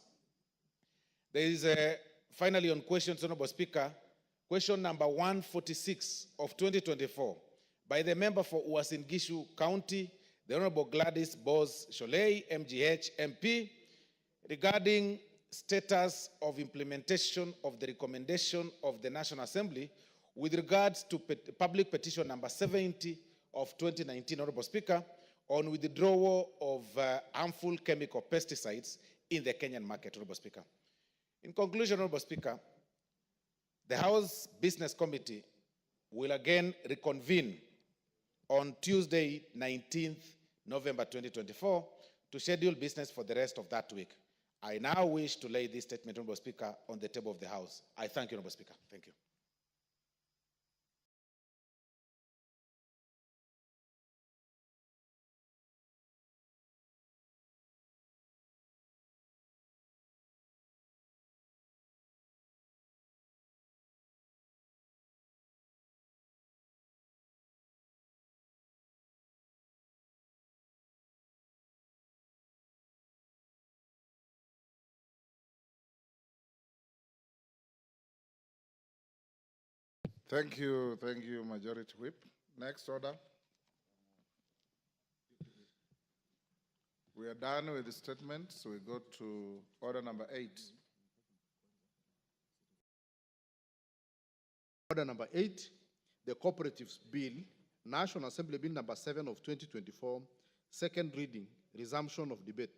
There is finally on questions, Honorable Speaker, question number 146 of 2024 by the member for Uasin Gishu County, the Honorable Gladys Bose Sholei, MGH MP, regarding status of implementation of the recommendation of the National Assembly with regards to public petition number 70 of 2019, Honorable Speaker, on withdrawal of harmful chemical pesticides in the Kenyan market, Honorable Speaker. In conclusion, Honorable Speaker, the House Business Committee will again reconvene on Tuesday, 19th November 2024, to schedule business for the rest of that week. I now wish to lay this statement, Honorable Speaker, on the table of the House. I thank you, Honorable Speaker. Thank you. Thank you, Majority Whip. Next order. We are done with the statement, so we go to order number 8. Order number 8, the Cooperatives Bill, National Assembly Bill number 7 of 2024, second reading, resumption of debate.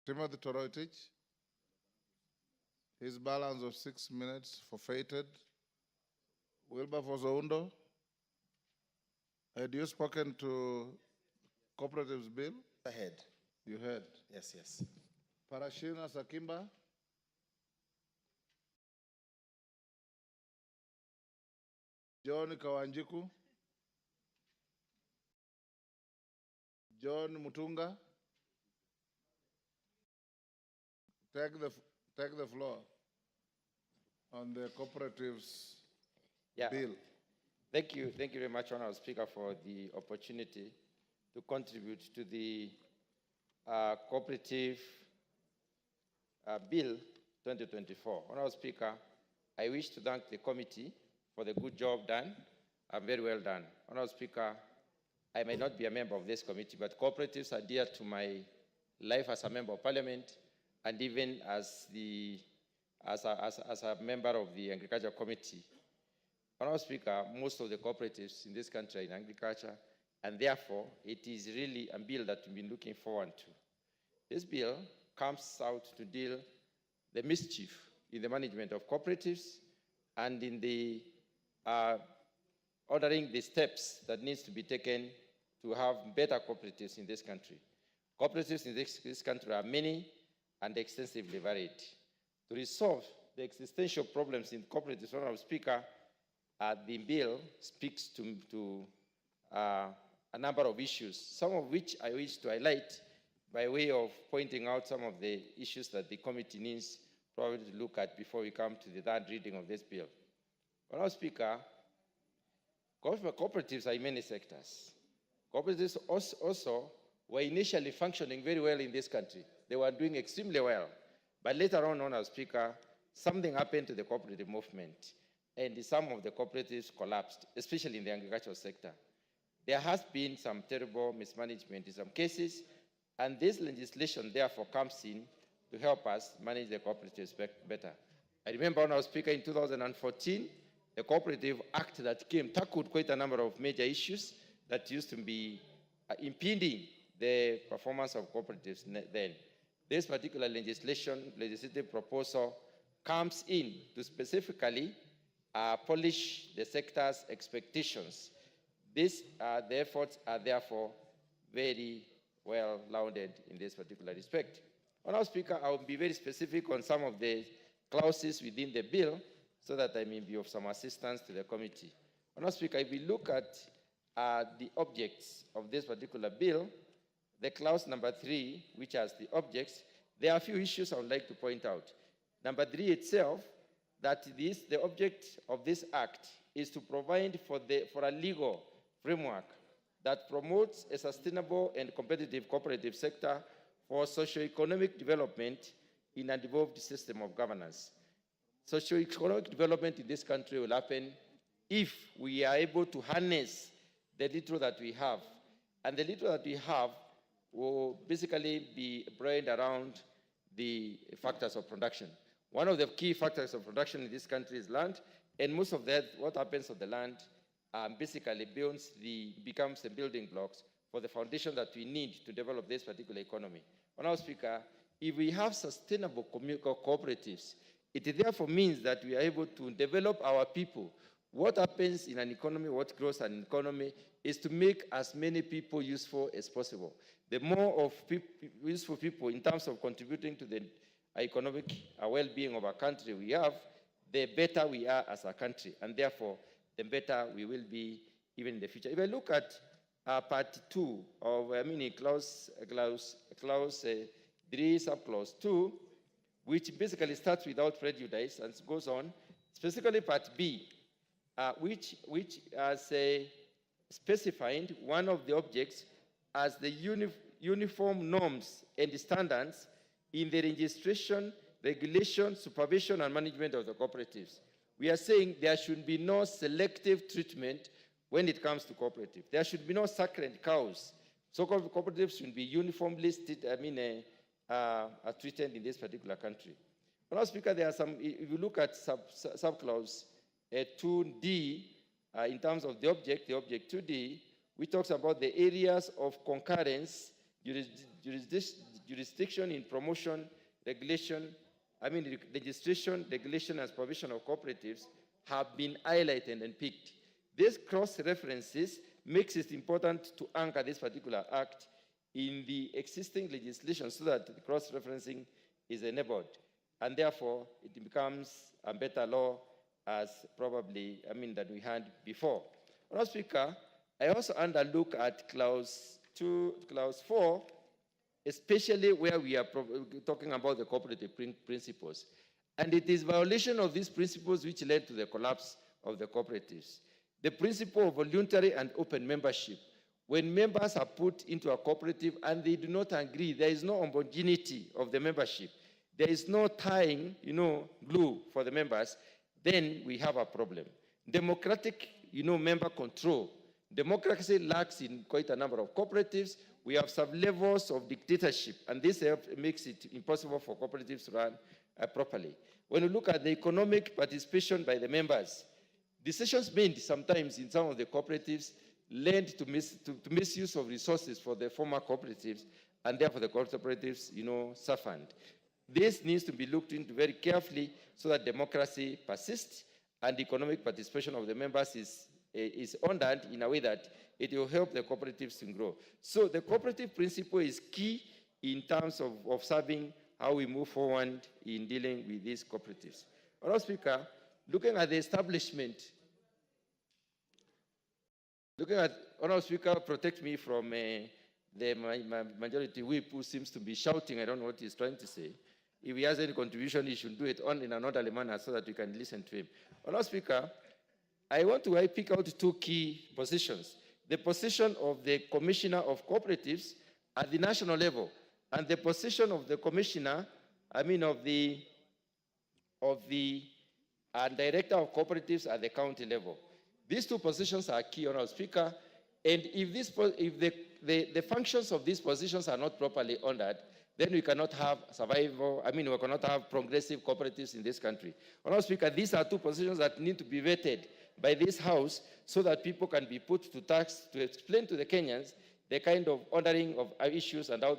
Timothy Toroitich, his balance of 6 minutes forfeited. Wilberforce Oundo, had you spoken to Cooperatives Bill? I had. You had? Yes, yes. Parashina Sakimba? John Kawanjiku? John Mutunga? Take the floor on the Cooperatives Bill. Thank you very much, Honorable Speaker, for the opportunity to contribute to the Cooperative Bill 2024. Honorable Speaker, I wish to thank the committee for the good job done. Very well done. Honorable Speaker, I may not be a member of this committee, but cooperatives are dear to my life as a member of Parliament, and even as a member of the Agriculture Committee. Honorable Speaker, most of the cooperatives in this country are in agriculture, and therefore it is really a bill that we've been looking forward to. This bill comes out to deal the mischief in the management of cooperatives and in the ordering the steps that needs to be taken to have better cooperatives in this country. Cooperatives in this country are many and extensively varied. To resolve the existential problems in cooperatives, Honorable Speaker, the bill speaks to a number of issues, some of which I wish to highlight by way of pointing out some of the issues that the committee needs probably to look at before we come to the third reading of this bill. Honorable Speaker, cooperatives are in many sectors. Cooperatives also were initially functioning very well in this country. They were doing extremely well. But later on, Honorable Speaker, something happened to the cooperative movement, and some of the cooperatives collapsed, especially in the agricultural sector. There has been some terrible mismanagement in some cases, and this legislation therefore comes in to help us manage the cooperatives better. I remember, Honorable Speaker, in 2014, the Cooperative Act that came tackled quite a number of major issues that used to be impeding the performance of cooperatives then. This particular legislative proposal comes in to specifically polish the sector's expectations. The efforts are therefore very well rounded in this particular respect. Honorable Speaker, I will be very specific on some of the clauses within the bill so that I may be of some assistance to the committee. Honourable Speaker, if we look at the objects of this particular bill, the clause number 3, which has the objects, there are a few issues I would like to point out. Number 3 itself, that the object of this act is to provide for a legal framework that promotes a sustainable and competitive cooperative sector for socio-economic development in an evolved system of governance. Socio-economic development in this country will happen if we are able to harness the little that we have. And the little that we have will basically be brained around the factors of production. One of the key factors of production in this country is land, and most of that, what happens on the land, basically becomes the building blocks for the foundation that we need to develop this particular economy. Honourable Speaker, if we have sustainable cooperatives, it therefore means that we are able to develop our people. What happens in an economy, what grows an economy, is to make as many people useful as possible. The more of useful people in terms of contributing to the economic well-being of our country we have, the better we are as a country, and therefore, the better we will be even in the future. If I look at part 2 of, clause 3, subclause 2, which basically starts without prejudice and goes on, specifically part B, which has specified one of the objects as the uniform norms and standards in the registration, regulation, supervision, and management of the cooperatives. We are saying there should be no selective treatment when it comes to cooperatives. There should be no sacred cows. So-called cooperatives should be uniformly treated in this particular country. Honourable Speaker, there are some, if you look at subclause 2D, in terms of the object 2D, which talks about the areas of concurrence, jurisdiction in promotion, registration, regulation, and supervision of cooperatives have been highlighted and picked. These cross-references makes it important to anchor this particular act in the existing legislation so that the cross-referencing is enabled. And therefore, it becomes a better law as probably, that we had before. Honourable Speaker, I also underlook at clause 4, especially where we are talking about the cooperative principles. And it is violation of these principles which led to the collapse of the cooperatives. The principle of voluntary and open membership. When members are put into a cooperative and they do not agree, there is no homogeneity of the membership. There is no tying, glue for the members, then we have a problem. Democratic, member control. Democracy lacks in quite a number of cooperatives. We have some levels of dictatorship, and this makes it impossible for cooperatives to run properly. When you look at the economic participation by the members, decisions made sometimes in some of the cooperatives led to misuse of resources for the former cooperatives, and therefore the cooperatives, suffered. This needs to be looked into very carefully so that democracy persists and economic participation of the members is honored in a way that it will help the cooperatives to grow. So the cooperative principle is key in terms of serving how we move forward in dealing with these cooperatives. Honourable Speaker, looking at the establishment, Honourable Speaker, protect me from my majority whip who seems to be shouting. I don't know what he's trying to say. If he has any contribution, he should do it in an orderly manner so that we can listen to him. Honourable Speaker, I want to pick out 2 key positions. The position of the Commissioner of Cooperatives at the national level, and the position of the Commissioner, of the Director of Cooperatives at the county level. These 2 positions are key, Honourable Speaker, and if the functions of these positions are not properly honored, then we cannot have survival, we cannot have progressive cooperatives in this country. Honourable Speaker, these are 2 positions that need to be vetted by this House so that people can be put to task to explain to the Kenyans the kind of honoring of issues and how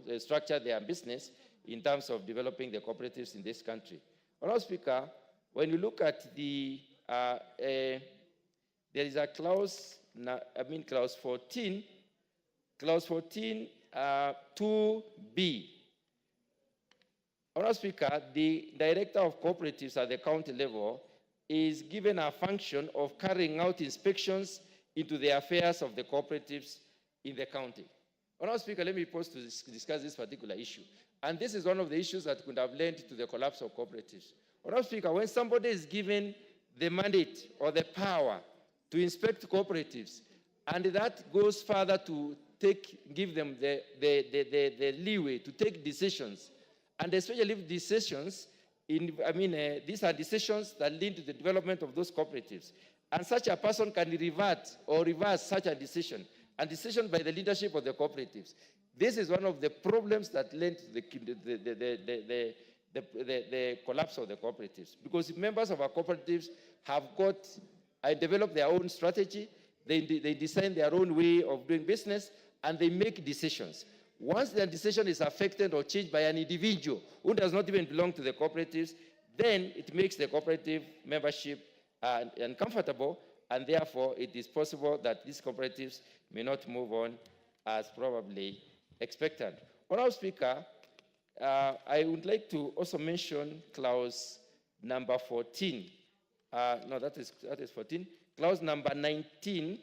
they structure their business in terms of developing the cooperatives in this country. Honourable Speaker, when you look at there is a clause, clause 14, 2B. Honourable Speaker, the Director of Cooperatives at the county level is given a function of carrying out inspections into the affairs of the cooperatives in the county. Honourable Speaker, let me pause to discuss this particular issue. And this is one of the issues that could have led to the collapse of cooperatives. Honourable Speaker, when somebody is given the mandate or the power to inspect cooperatives, and that goes further to give them the leeway to take decisions, and especially if decisions, these are decisions that lead to the development of those cooperatives, and such a person can revert or reverse such a decision by the leadership of the cooperatives. This is one of the problems that led to the collapse of the cooperatives, because members of our cooperatives have developed their own strategy, they design their own way of doing business, and they make decisions. Once their decision is affected or changed by an individual who does not even belong to the cooperatives, then it makes the cooperative membership uncomfortable, and therefore it is possible that these cooperatives may not move on as probably expected. Honourable Speaker, I would like to also mention clause number 14. No, that is 14. Clause number 19.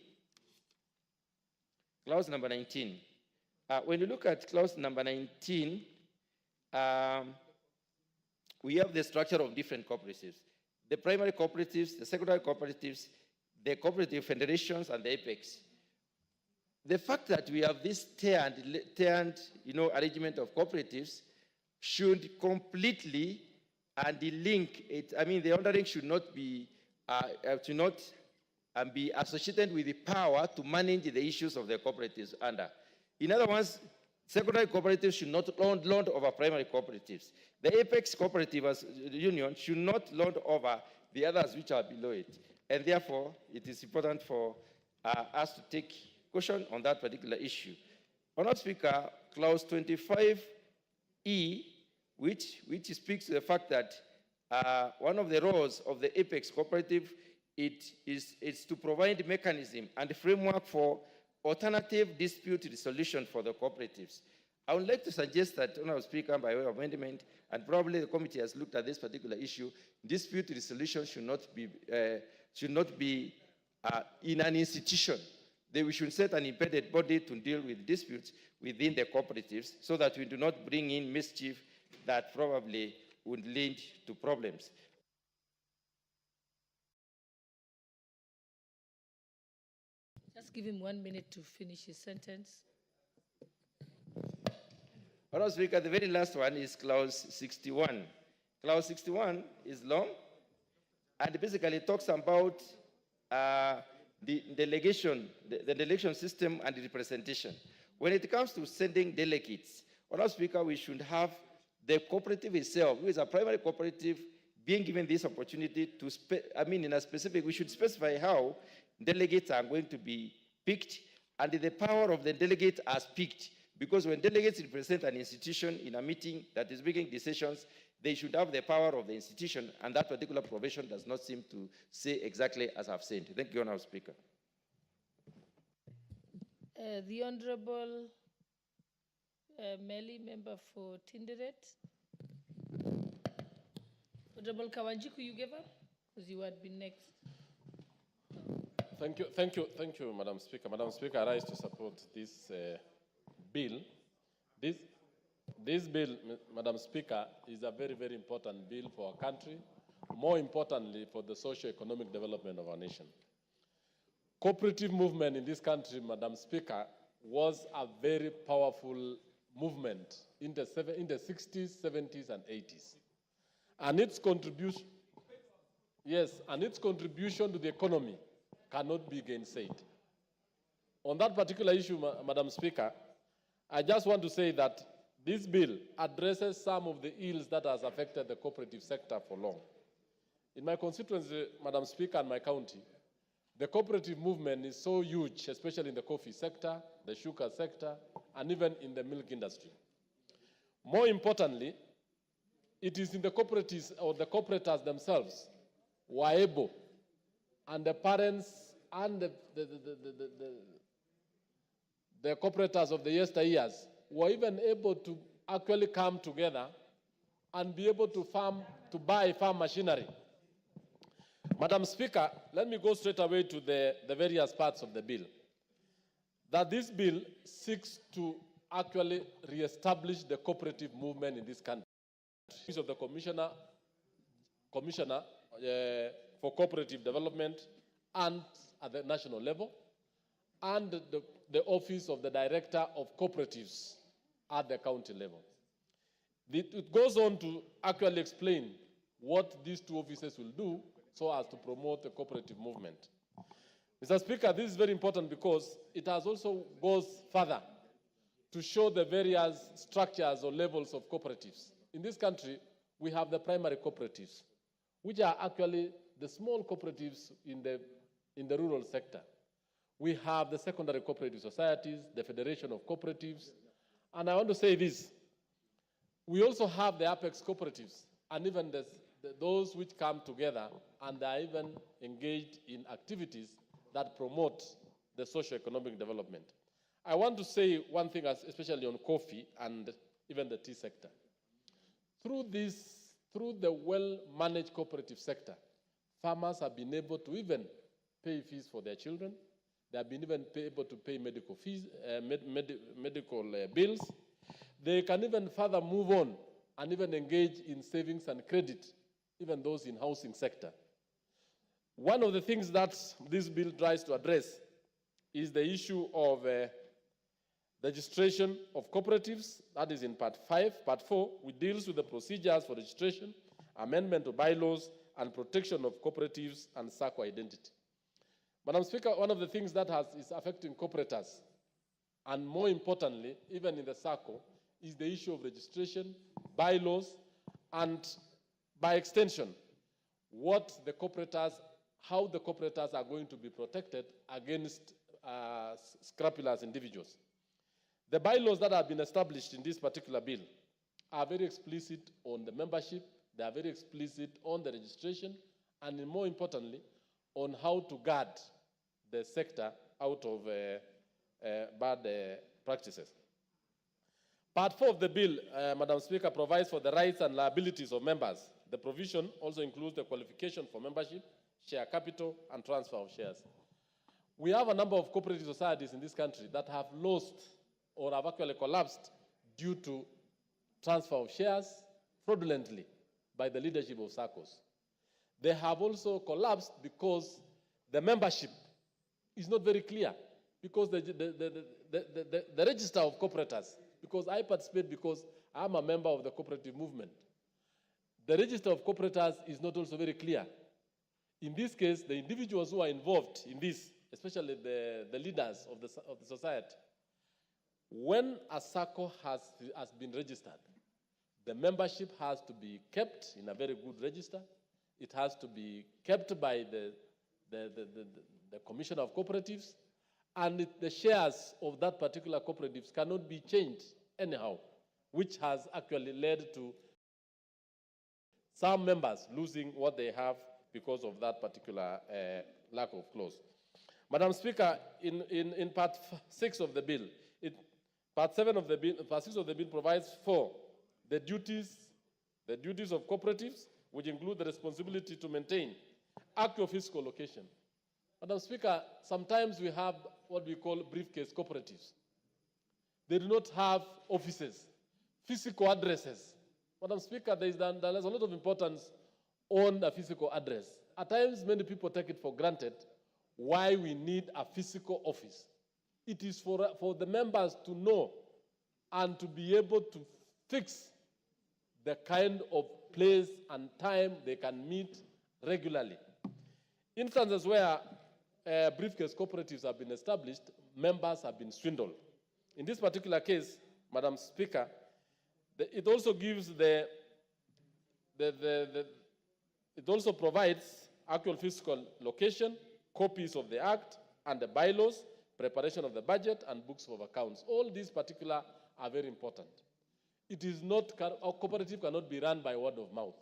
Clause number 19. When you look at clause number 19, we have the structure of different cooperatives. The primary cooperatives, the secondary cooperatives, the cooperative federations, and the apex. The fact that we have this tiered arrangement of cooperatives should completely link it. The ordering should not be be associated with the power to manage the issues of the cooperatives under. In other words, secondary cooperatives should not lord over primary cooperatives. The apex cooperative as union should not lord over the others which are below it. And therefore, it is important for us to take caution on that particular issue. Honourable Speaker, clause 25E, which speaks to the fact that one of the roles of the apex cooperative is to provide mechanism and framework for alternative dispute resolution for the cooperatives. I would like to suggest that, Honourable Speaker, by way of amendment, and probably the committee has looked at this particular issue, dispute resolution should not be in an institution. We should set an independent body to deal with disputes within the cooperatives so that we do not bring in mischief that probably would lead to problems. Just give him 1 minute to finish his sentence. Honourable Speaker, the very last one is clause 61. Clause 61 is long, and basically talks about the delegation system and the representation. When it comes to sending delegates, Honourable Speaker, we should have the cooperative itself, who is a primary cooperative, being given this opportunity to, in a specific, we should specify how delegates are going to be picked, and the power of the delegate as picked. Because when delegates represent an institution in a meeting that is making decisions, they should have the power of the institution, and that particular provision does not seem to say exactly as I've said. Thank you, Honourable Speaker. The Honourable Meli, member for Tinderet. Honourable Kawanjiku, you gave up? Because you had been next. Thank you, Madam Speaker. Madam Speaker, I rise to support this bill. This bill, Madam Speaker, is a very, very important bill for our country, more importantly for the socio-economic development of our nation. Cooperative movement in this country, Madam Speaker, was a very powerful movement in the 60s, 70s, and 80s. And its contribution, to the economy cannot be gainsaid. On that particular issue, Madam Speaker, I just want to say that this bill addresses some of the ills that has affected the cooperative sector for long. In my constituency, Madam Speaker, and my county, the cooperative movement is so huge, especially in the coffee sector, the sugar sector, and even in the milk industry. More importantly, it is in the cooperatives or the cooperators themselves who are able, and the parents and the cooperators of the yesteryears were even able to actually come together and be able to buy farm machinery. Madam Speaker, let me go straight away to the various parts of the bill. That this bill seeks to actually re-establish the cooperative movement in this country. Of the Commissioner for Cooperative Development and at the national level, and the Office of the Director of Cooperatives at the county level. It goes on to actually explain what these two offices will do so as to promote the cooperative movement. Mr. Speaker, this is very important because it has also goes further to show the various structures or levels of cooperatives. In this country, we have the primary cooperatives, which are actually the small cooperatives in the rural sector. We have the secondary cooperative societies, the Federation of Cooperatives, and I want to say this. We also have the apex cooperatives, and even those which come together and are even engaged in activities that promote the socio-economic development. I want to say one thing, especially on coffee and even the tea sector. Through the well-managed cooperative sector, farmers have been able to even pay fees for their children. They have been even able to pay medical fees, medical bills. They can even further move on and even engage in savings and credit, even those in housing sector. One of the things that this bill tries to address is the issue of registration of cooperatives. That is in Part 5. Part 4, which deals with the procedures for registration, amendment of bylaws, and protection of cooperatives and SACCO identity. Madam Speaker, one of the things that is affecting cooperators, and more importantly, even in the SACCO, is the issue of registration, bylaws, and by extension, how the cooperators are going to be protected against scrupulous individuals. The bylaws that have been established in this particular bill are very explicit on the membership, they are very explicit on the registration, and more importantly, on how to guard the sector out of bad practices. Part 4 of the bill, Madam Speaker, provides for the rights and liabilities of members. The provision also includes the qualification for membership, share capital, and transfer of shares. We have a number of cooperative societies in this country that have lost or have actually collapsed due to transfer of shares fraudulently by the leadership of SACCOs. They have also collapsed because the membership is not very clear, because the register of cooperators, because I participate because I'm a member of the cooperative movement, the register of cooperators is not also very clear. In this case, the individuals who are involved in this, especially the leaders of the society, when a SACCO has been registered, the membership has to be kept in a very good register. It has to be kept by the Commissioner of Cooperatives, and the shares of that particular cooperatives cannot be changed anyhow, which has actually led to some members losing what they have because of that particular lack of clause. Madam Speaker, in Part 6 of the bill, Part 6 of the bill provides for the duties of cooperatives, which include the responsibility to maintain active physical location. Madam Speaker, sometimes we have what we call briefcase cooperatives. They do not have offices, physical addresses. Madam Speaker, there is a lot of importance on a physical address. At times, many people take it for granted why we need a physical office. It is for the members to know and to be able to fix the kind of place and time they can meet regularly. Instances where briefcase cooperatives have been established, members have been swindled. In this particular case, Madam Speaker, it also gives it also provides actual physical location, copies of the act and the bylaws, preparation of the budget, and books of accounts. All these particular are very important. It is not, a cooperative cannot be run by word of mouth.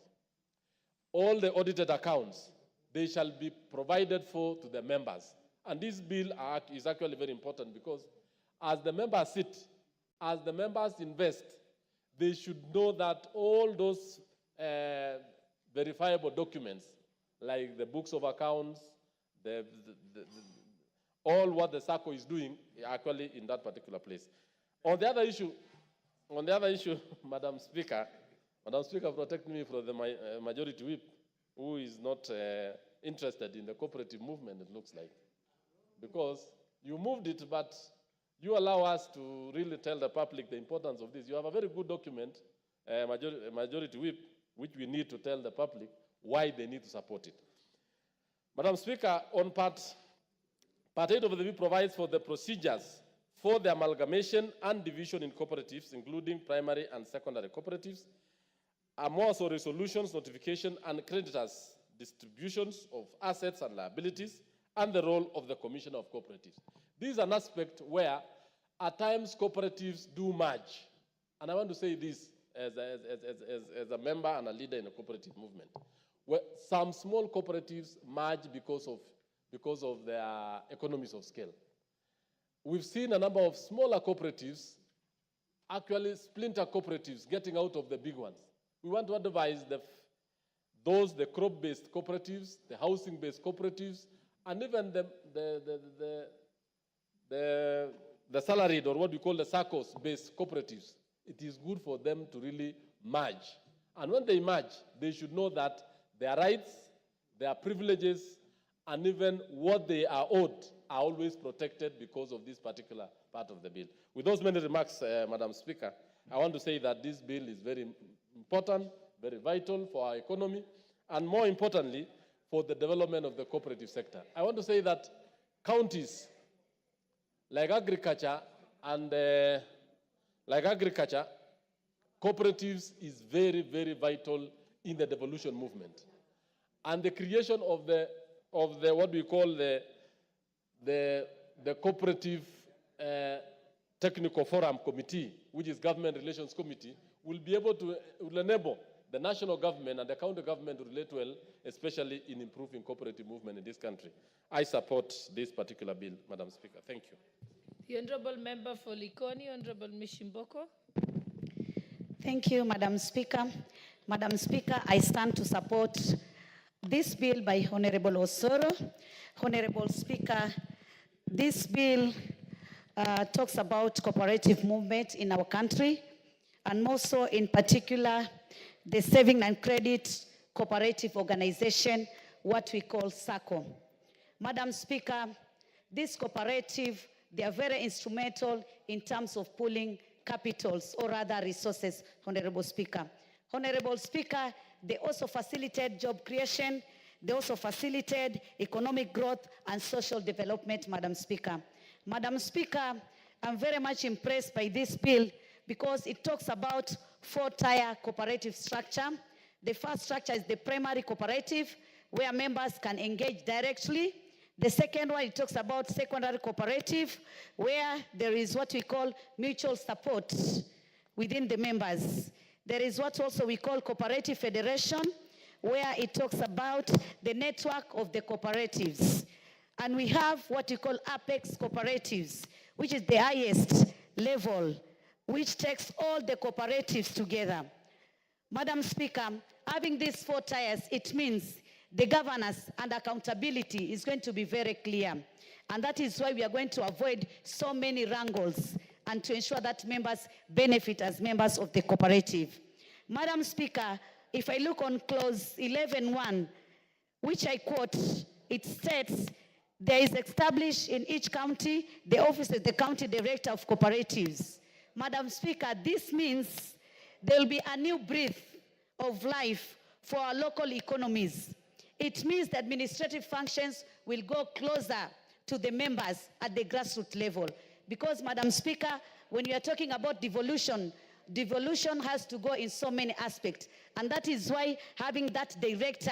All the audited accounts, they shall be provided for to the members. And this bill is actually very important because as the members sit, as the members invest, they should know that all those verifiable documents like the books of accounts, all what the SACCO is doing actually in that particular place. On the other issue, Madam Speaker, protect me from the majority whip, who is not interested in the cooperative movement, it looks like. Because you moved it, but you allow us to really tell the public the importance of this. You have a very good document, majority whip, which we need to tell the public why they need to support it. Madam Speaker, on part 8 of the whip provides for the procedures for the amalgamation and division in cooperatives, including primary and secondary cooperatives, also resolutions, notification, and creditors' distributions of assets and liabilities, and the role of the Commissioner of Cooperatives. This is an aspect where, at times, cooperatives do merge. And I want to say this as a member and a leader in a cooperative movement. Where some small cooperatives merge because of their economies of scale. We've seen a number of smaller cooperatives, actually splinter cooperatives, getting out of the big ones. We want to advise the crop-based cooperatives, the housing-based cooperatives, and even the salaried, or what we call the SACCOs-based cooperatives. It is good for them to really merge. And when they merge, they should know that their rights, their privileges, and even what they are owed are always protected because of this particular part of the bill. With those many remarks, Madam Speaker, I want to say that this bill is very important, very vital for our economy, and more importantly, for the development of the cooperative sector. I want to say that counties, like agriculture, cooperatives is very, very vital in the devolution movement. And the creation of the what we call the Cooperative Technical Forum Committee, which is Government Relations Committee, will enable the national government and the county government to relate well, especially in improving cooperative movement in this country. I support this particular bill, Madam Speaker. Thank you. The Honourable Member for Likoni, Honourable Mishimboko. Thank you, Madam Speaker. Madam Speaker, I stand to support this bill by Honourable Osoro. Honourable Speaker, this bill talks about cooperative movement in our country, and more so in particular, the Saving and Credit Cooperative Organization, what we call SACCO. Madam Speaker, this cooperative, they are very instrumental in terms of pooling capitals or other resources, Honourable Speaker. Honourable Speaker, they also facilitate job creation, they also facilitate economic growth and social development, Madam Speaker. Madam Speaker, I'm very much impressed by this bill because it talks about 4-tier cooperative structure. The first structure is the primary cooperative, where members can engage directly. The second one, it talks about secondary cooperative, where there is what we call mutual support within the members. There is what also we call cooperative federation, where it talks about the network of the cooperatives. And we have what we call apex cooperatives, which is the highest level, which takes all the cooperatives together. Madam Speaker, having these 4 tiers, it means the governance and accountability is going to be very clear. And that is why we are going to avoid so many wrangles and to ensure that members benefit as members of the cooperative. Madam Speaker, if I look on clause 11.1, which I quote, it states, there is established in each county the office of the county director of cooperatives. Madam Speaker, this means there will be a new breath of life for our local economies. It means the administrative functions will go closer to the members at the grassroots level. Because, Madam Speaker, when you are talking about devolution, devolution has to go in so many aspects. And that is why having that director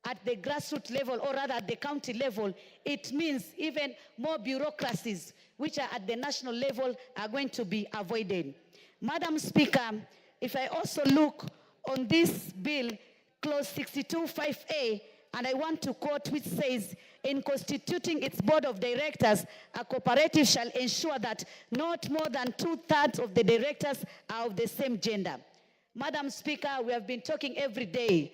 at the grassroots level, or rather at the county level, it means even more bureaucracies which are at the national level are going to be avoided. Madam Speaker, if I also look on this bill, clause 62(5)(a), and I want to quote, which says, in constituting its board of directors, a cooperative shall ensure that not more than 2/3 of the directors are of the same gender. Madam Speaker, we have been talking every day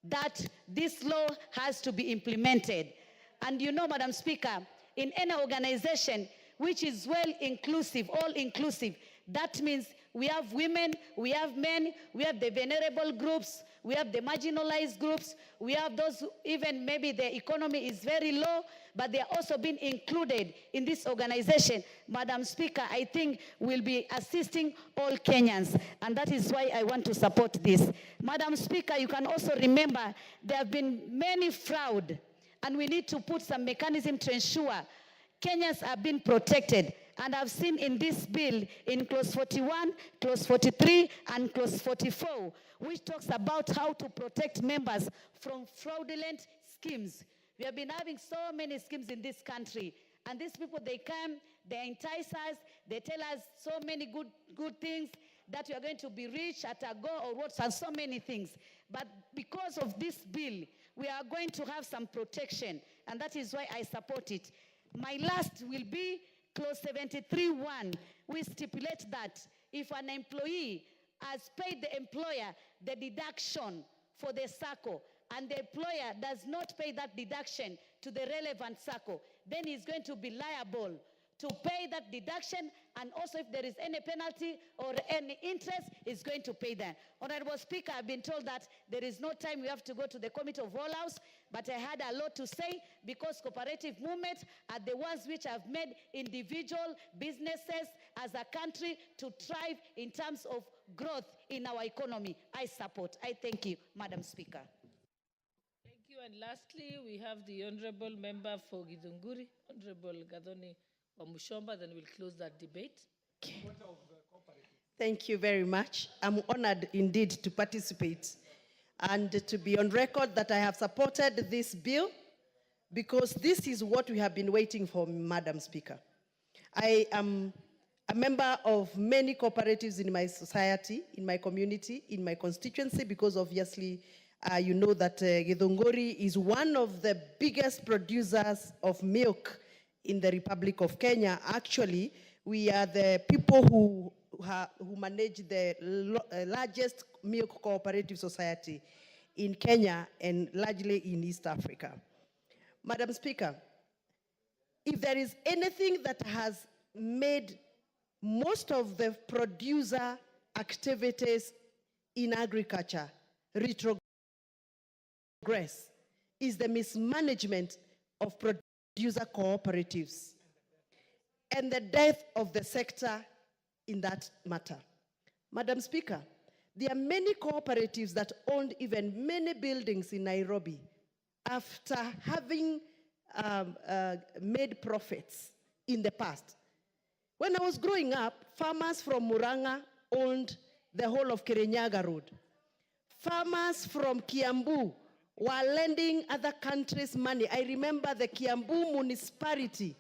that this law has to be implemented. And you know, Madam Speaker, in any organization which is well inclusive, all inclusive, that means we have women, we have men, we have the vulnerable groups, we have the marginalized groups, we have those who even maybe their economy is very low, but they are also being included in this organization. Madam Speaker, I think we'll be assisting all Kenyans, and that is why I want to support this. Madam Speaker, you can also remember there have been many fraud, and we need to put some mechanism to ensure Kenyans are being protected. And I've seen in this bill, in clause 41, clause 43, and clause 44, which talks about how to protect members from fraudulent schemes. We have been having so many schemes in this country. And these people, they come, they entice us, they tell us so many good things, that we are going to be rich at a go or what, and so many things. But because of this bill, we are going to have some protection. And that is why I support it. My last will be clause 73(1), we stipulate that if an employee has paid the employer the deduction for the SACCO, and the employer does not pay that deduction to the relevant SACCO, then he's going to be liable to pay that deduction, and also if there is any penalty or any interest, is going to pay that. Honorable Speaker, I've been told that there is no time, we have to go to the Committee of All House, but I had a lot to say because cooperative movements are the ones which have made individual businesses as a country to thrive in terms of growth in our economy. I support. I thank you, Madam Speaker. Thank you. And lastly, we have the Honorable Member for Githunguri, Honorable Gathoni Wamushomba, then we'll close that debate. Thank you very much. I'm honored indeed to participate and to be on record that I have supported this bill because this is what we have been waiting for, Madam Speaker. I am a member of many cooperatives in my society, in my community, in my constituency, because obviously you know that Githunguri is one of the biggest producers of milk in the Republic of Kenya. Actually, we are the people who manage the largest milk cooperative society in Kenya and largely in East Africa. Madam Speaker, if there is anything that has made most of the producer activities in agriculture retrogress, is the mismanagement of producer cooperatives and the death of the sector in that matter. Madam Speaker, there are many cooperatives that owned even many buildings in Nairobi after having made profits in the past. When I was growing up, farmers from Murang'a owned the whole of Kirinyaga Road. Farmers from Kiambu were lending other countries money. I remember the Kiambu municipality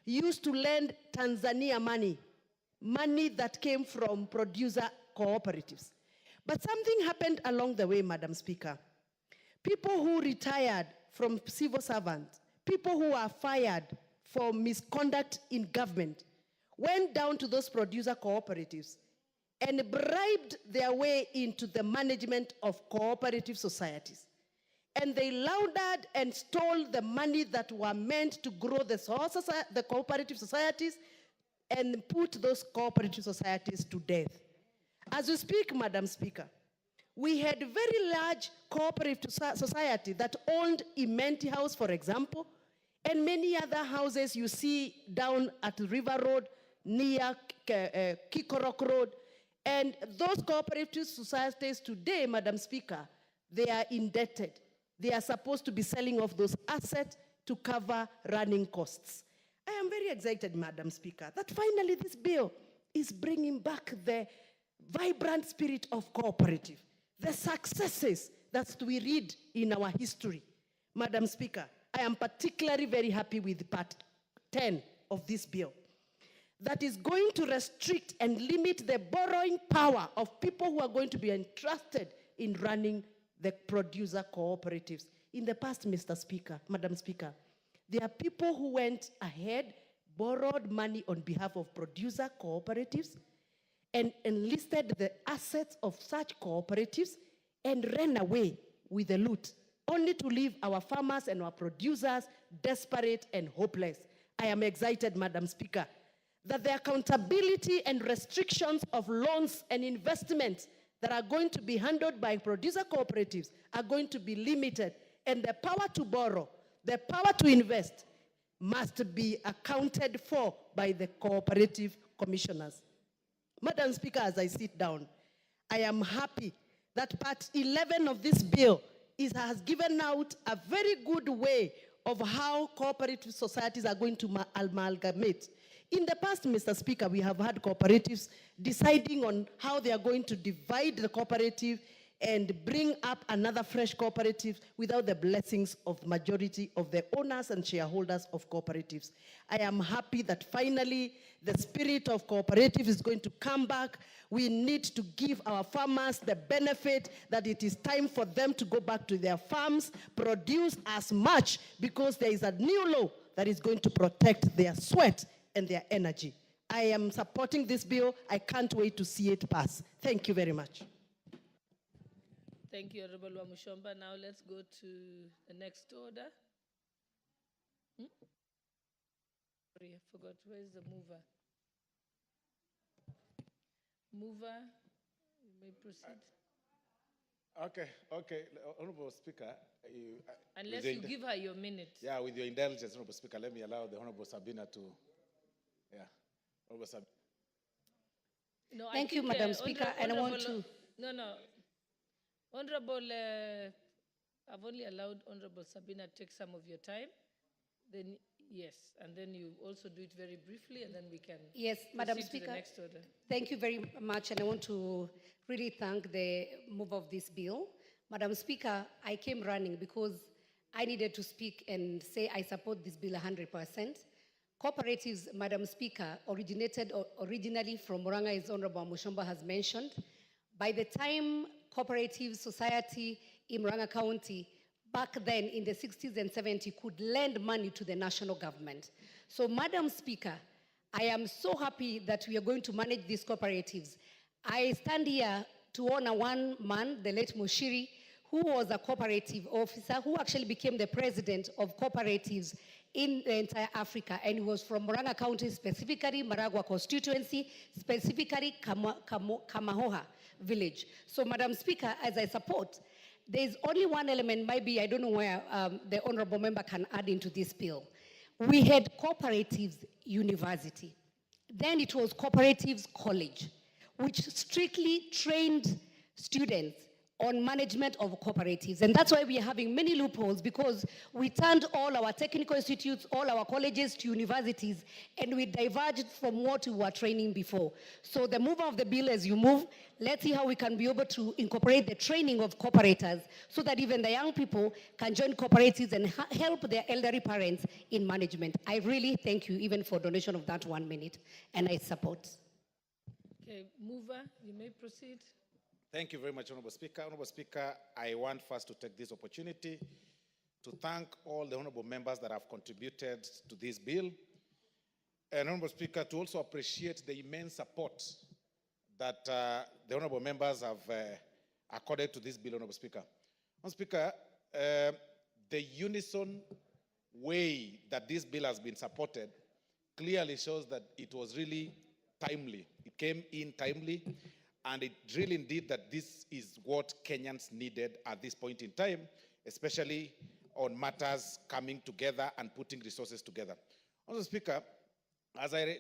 used to lend Tanzania money that came from producer cooperatives. But something happened along the way, Madam Speaker. People who retired from civil servants, people who are fired for misconduct in government, went down to those producer cooperatives and bribed their way into the management of cooperative societies. And they laundered and stole the money that were meant to grow the cooperative societies and put those cooperative societies to death. As we speak, Madam Speaker, we had very large cooperative society that owned Imenti House, for example, and many other houses you see down at River Road, near Kikorok Road. And those cooperative societies today, Madam Speaker, they are indebted. They are supposed to be selling off those assets to cover running costs. I am very excited, Madam Speaker, that finally this bill is bringing back the vibrant spirit of cooperative, the successes that we read in our history. Madam Speaker, I am particularly very happy with part 10 of this bill that is going to restrict and limit the borrowing power of people who are going to be entrusted in running the producer cooperatives. In the past, Mr. Speaker, Madam Speaker, there are people who went ahead, borrowed money on behalf of producer cooperatives, and enlisted the assets of such cooperatives and ran away with the loot, only to leave our farmers and our producers desperate and hopeless. I am excited, Madam Speaker, that the accountability and restrictions of loans and investments that are going to be handled by producer cooperatives are going to be limited, and the power to borrow, the power to invest must be accounted for by the cooperative commissioners. Madam Speaker, as I sit down, I am happy that Part 11 of this bill has given out a very good way of how cooperative societies are going to amalgamate. In the past, Mr. Speaker, we have had cooperatives deciding on how they are going to divide the cooperative and bring up another fresh cooperative without the blessings of the majority of the owners and shareholders of cooperatives. I am happy that finally the spirit of cooperative is going to come back. We need to give our farmers the benefit that it is time for them to go back to their farms, produce as much, because there is a new law that is going to protect their sweat and their energy. I am supporting this bill. I can't wait to see it pass. Thank you very much. Thank you, Honorable Wamushomba. Now let's go to the next order. Sorry, I forgot. Where is the mover? Mover, you may proceed. Okay. Honorable Speaker. Unless you give her your minute. Yeah, with your indulgence, Honorable Speaker, let me allow the Honorable Sabina to, Honorable Sabina. No, Thank you, Madam Speaker, and I want to... No. Honorable, I've only allowed Honorable Sabina to take some of your time. Then, yes, and then you also do it very briefly, and then we can Madam proceed Speaker, to the next order. Thank you very much, and I want to really thank the mover of this bill. Madam Speaker, I came running because I needed to speak and say I support this bill 100%. Cooperatives, Madam Speaker, originated originally from Murang'a, as Honorable Mushomba has mentioned. By the time cooperative society in Murang'a County, back then in the 60s and 70s, could lend money to the national government. So, Madam Speaker, I am so happy that we are going to manage these cooperatives. I stand here to honor one man, the late Mushiri, who was a cooperative officer, who actually became the president of cooperatives in the entire Africa, and he was from Murang'a County, specifically Maragua constituency, specifically Kamahoha village. So, Madam Speaker, as I support, there is only one element, maybe I don't know where the honorable member can add into this bill. We had cooperatives university. Then it was cooperatives college, which strictly trained students on management of cooperatives. And that's why we are having many loopholes, because we turned all our technical institutes, all our colleges to universities, and we diverged from what we were training before. So the mover of the bill, as you move, let's see how we can be able to incorporate the training of cooperators so that even the young people can join cooperatives and help their elderly parents in management. I really thank you even for donation of that 1 minute, and I support. Okay, mover, you may proceed. Thank you very much, Honorable Speaker. Honorable Speaker, I want first to take this opportunity to thank all the honorable members that have contributed to this bill. And Honorable Speaker, to also appreciate the immense support that the honorable members have accorded to this bill, Honorable Speaker. Honorable Speaker, the unison way that this bill has been supported clearly shows that it was really timely. It came in timely. And it really indeed that this is what Kenyans needed at this point in time, especially on matters coming together and putting resources together. Also, Speaker, as I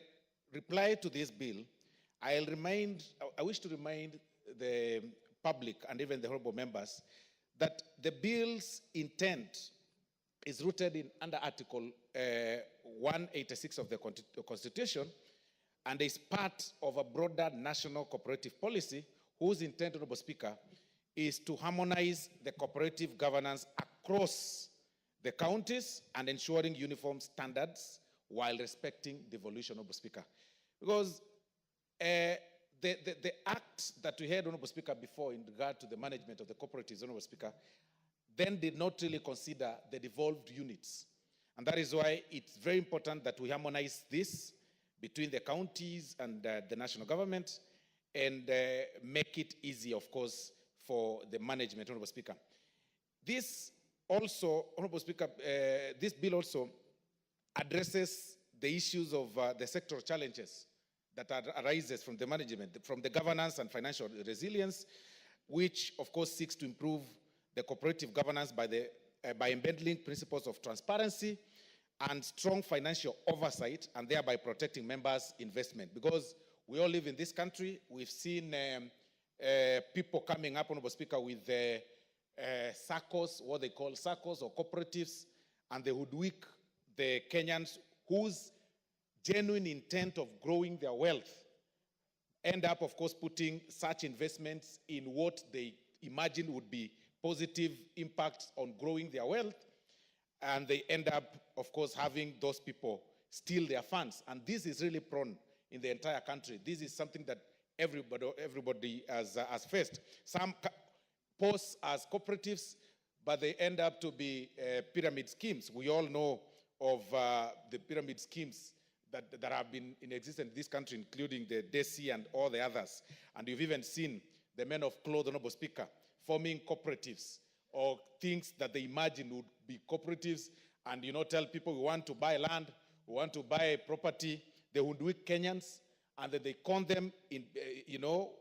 reply to this bill, I wish to remind the public and even the honorable members that the bill's intent is rooted in under Article 186 of the Constitution, and is part of a broader national cooperative policy whose intent, Honorable Speaker, is to harmonize the cooperative governance across the counties and ensuring uniform standards while respecting devolution, Honorable Speaker. Because the act that we had, Honorable Speaker, before in regard to the management of the cooperatives, Honorable Speaker, then did not really consider the devolved units. And that is why it's very important that we harmonize this between the counties and the national government and make it easy, of course, for the management, Honorable Speaker. This also, Honorable Speaker, this bill also addresses the issues of the sectoral challenges that arises from the management, from the governance and financial resilience, which of course seeks to improve the cooperative governance by embedding principles of transparency and strong financial oversight, and thereby protecting members' investment. Because we all live in this country, we've seen people coming up, Honorable Speaker, with SACCOs, what they call SACCOs or cooperatives, and they hoodwink the Kenyans whose genuine intent of growing their wealth end up, of course, putting such investments in what they imagine would be positive impacts on growing their wealth, and they end up, of course, having those people steal their funds. And this is really prone in the entire country. This is something that everybody has faced. Some pose as cooperatives, but they end up to be pyramid schemes. We all know of the pyramid schemes that have been in existence in this country, including the DESI and all the others. And you've even seen the men of cloth, Honorable Speaker, forming cooperatives or things that they imagine would be cooperatives, and tell people we want to buy land, we want to buy property. They would weak Kenyans, and then they con them in,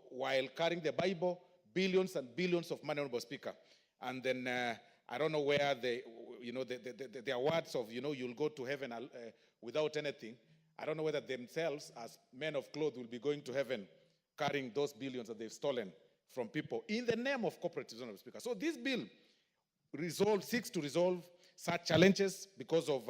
while carrying the Bible, billions and billions of money, Honorable Speaker. And then I don't know where their words of, you'll go to heaven without anything. I don't know whether themselves, as men of cloth, will be going to heaven carrying those billions that they've stolen from people in the name of cooperatives, Honorable Speaker. So this bill seeks to resolve such challenges because of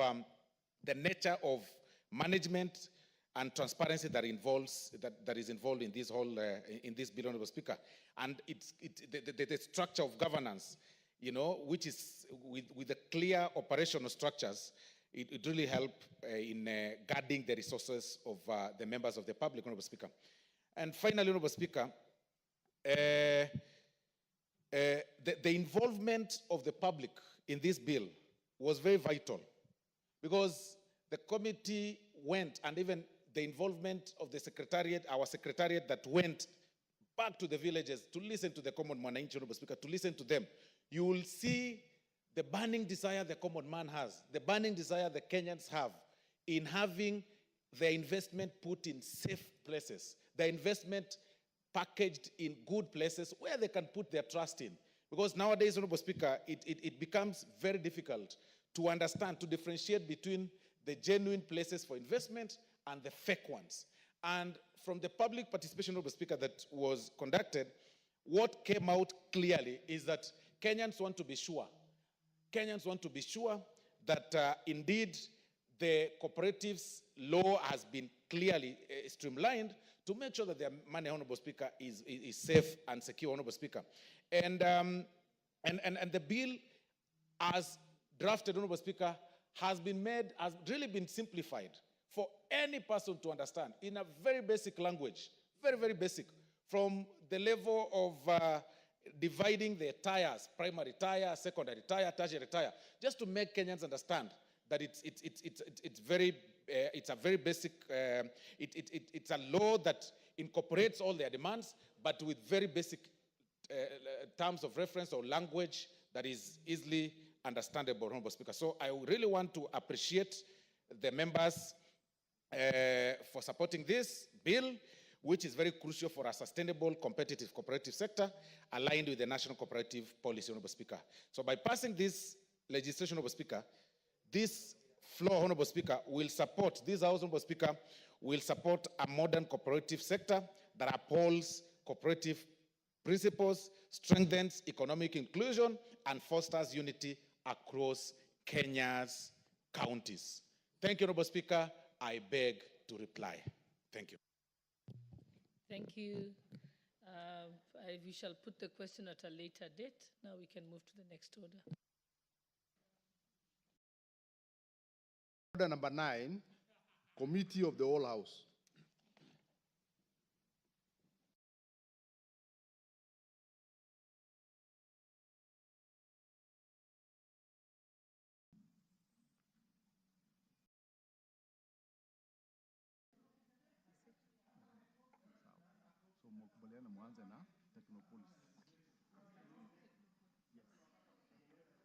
the nature of management and transparency that is involved in this whole in this bill, Honorable Speaker, and the structure of governance, which is with the clear operational structures. It really helps in guarding the resources of the members of the public, Honorable Speaker. And finally, Honorable Speaker, the involvement of the public in this bill was very vital, because the committee went, and even the involvement of the secretariat, our secretariat that went back to the villages to listen to the common man, Honorable Speaker, to listen to them. You will see the burning desire the common man has, the burning desire the Kenyans have in having their investment put in safe places, the investment packaged in good places where they can put their trust in. Because nowadays, Honorable Speaker, it becomes very difficult to understand, to differentiate between the genuine places for investment and the fake ones. And from the public participation, Honorable Speaker, that was conducted, what came out clearly is that Kenyans want to be sure. Kenyans want to be sure that indeed the cooperatives law has been clearly streamlined to make sure that their money, Honorable Speaker, is safe and secure, Honorable Speaker. And the bill, as drafted, Honorable Speaker, has really been simplified for any person to understand in a very basic language, very, very basic, from the level of dividing the tires, primary tire, secondary tire, tertiary tire, just to make Kenyans understand that it's a very basic, it's a law that incorporates all their demands, but with very basic terms of reference or language that is easily understandable, Honorable Speaker. So I really want to appreciate the members for supporting this bill, which is very crucial for a sustainable, competitive cooperative sector aligned with the national cooperative policy, Honorable Speaker. So by passing this legislation, Honorable Speaker, this floor, Honorable Speaker, will support, this House, Honorable Speaker, will support a modern cooperative sector that upholds cooperative principles, strengthens economic inclusion, and fosters unity across Kenya's counties. Thank you, Honorable Speaker. I beg to reply. Thank you. Thank you. We shall put the question at a later date. Now we can move to the next order. Order number 9, Committee of the Whole House. So mkubaliana mwanze na Technopolis. Yes.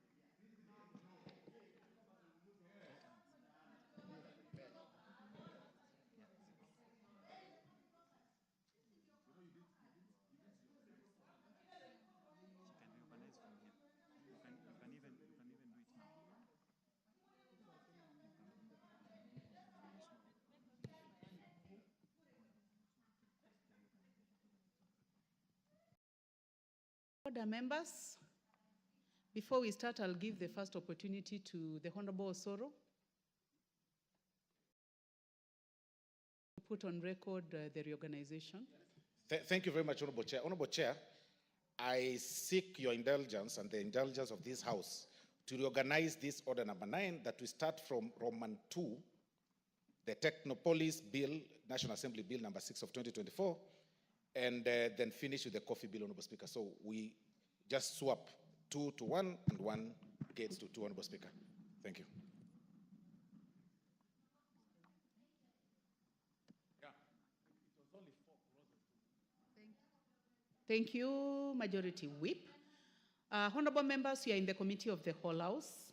Order members, before we start, I'll give the first opportunity to the Honorable Osoro to put on record the reorganization. Thank you very much, Honorable Chair. Honorable Chair, I seek your indulgence and the indulgence of this House to reorganize this order number 9, that we start from Roman 2, the Technopolis Bill, National Assembly Bill number 6 of 2024, and then finish with the coffee bill, Honorable Speaker. So we just swap 2 to 1 and 1 gets to 2, Honorable Speaker. Thank you. Thank you, Majority Whip. Honorable members, we are in the Committee of the Whole House,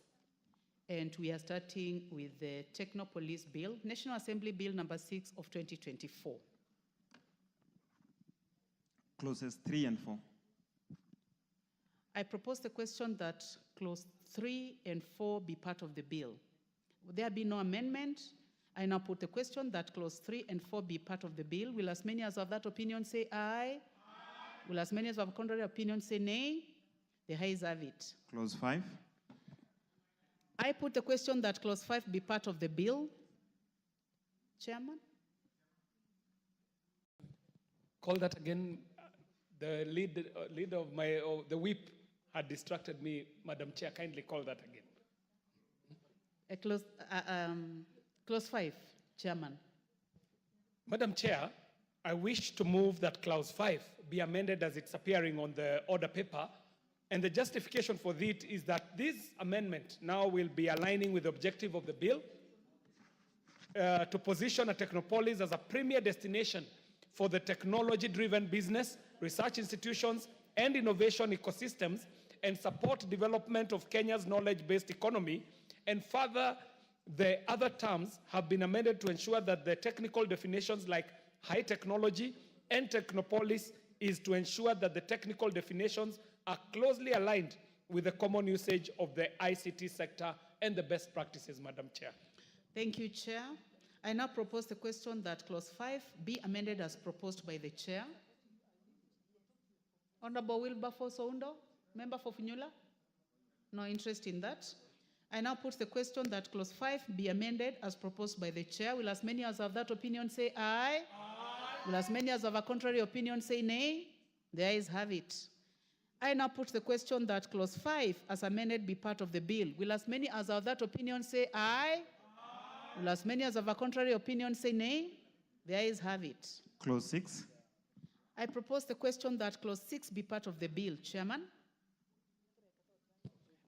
and we are starting with the Technopolis Bill, National Assembly Bill number 6 of 2024. Clauses 3 and 4. I propose the question that clause 3 and 4 be part of the bill. Will there be no amendment? I now put the question that clause 3 and 4 be part of the bill. Will as many as have that opinion say aye? Will as many as have contrary opinion say nay? The ayes have it. Clause 5. I put the question that clause 5 be part of the bill. Chairman? Call that again. The leader of the whip had distracted me. Madam Chair, kindly call that again. Clause 5, Chairman. Madam Chair, I wish to move that clause 5 be amended as it's appearing on the order paper. And the justification for it is that this amendment now will be aligning with the objective of the bill to position a Technopolis as a premier destination for the technology-driven business, research institutions, and innovation ecosystems, and support development of Kenya's knowledge-based economy. And further, the other terms have been amended to ensure that the technical definitions like high technology and Technopolis is to ensure that the technical definitions are closely aligned with the common usage of the ICT sector and the best practices, Madam Chair. Thank you, Chair. I now propose the question that clause 5 be amended as proposed by the Chair. Honorable Wilberforce Oundo, member for Funyula? No interest in that. I now put the question that clause 5 be amended as proposed by the Chair. Will as many as have that opinion say aye? Aye. Will as many as have a contrary opinion say nay? The ayes have it. I now put the question that clause 5 as amended be part of the bill. Will as many as have that opinion say aye? Aye. Will as many as have a contrary opinion say nay? The ayes have it. Clause 6. I propose the question that clause 6 be part of the bill. Chairman?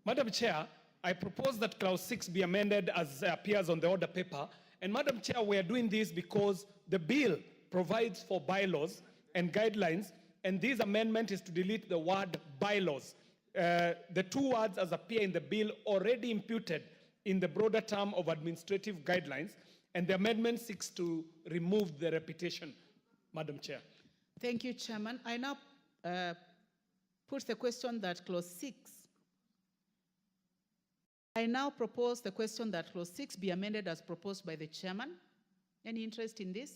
Madam Chair, I propose that clause 6 be amended as appears on the order paper. And Madam Chair, we are doing this because the bill provides for bylaws and guidelines, and this amendment is to delete the word bylaws. The two words as appear in the bill already imputed in the broader term of administrative guidelines, and the amendment seeks to remove the repetition, Madam Chair. Thank you, Chairman. I now put the question that clause 6. I now propose the question that clause 6 be amended as proposed by the Chairman. Any interest in this?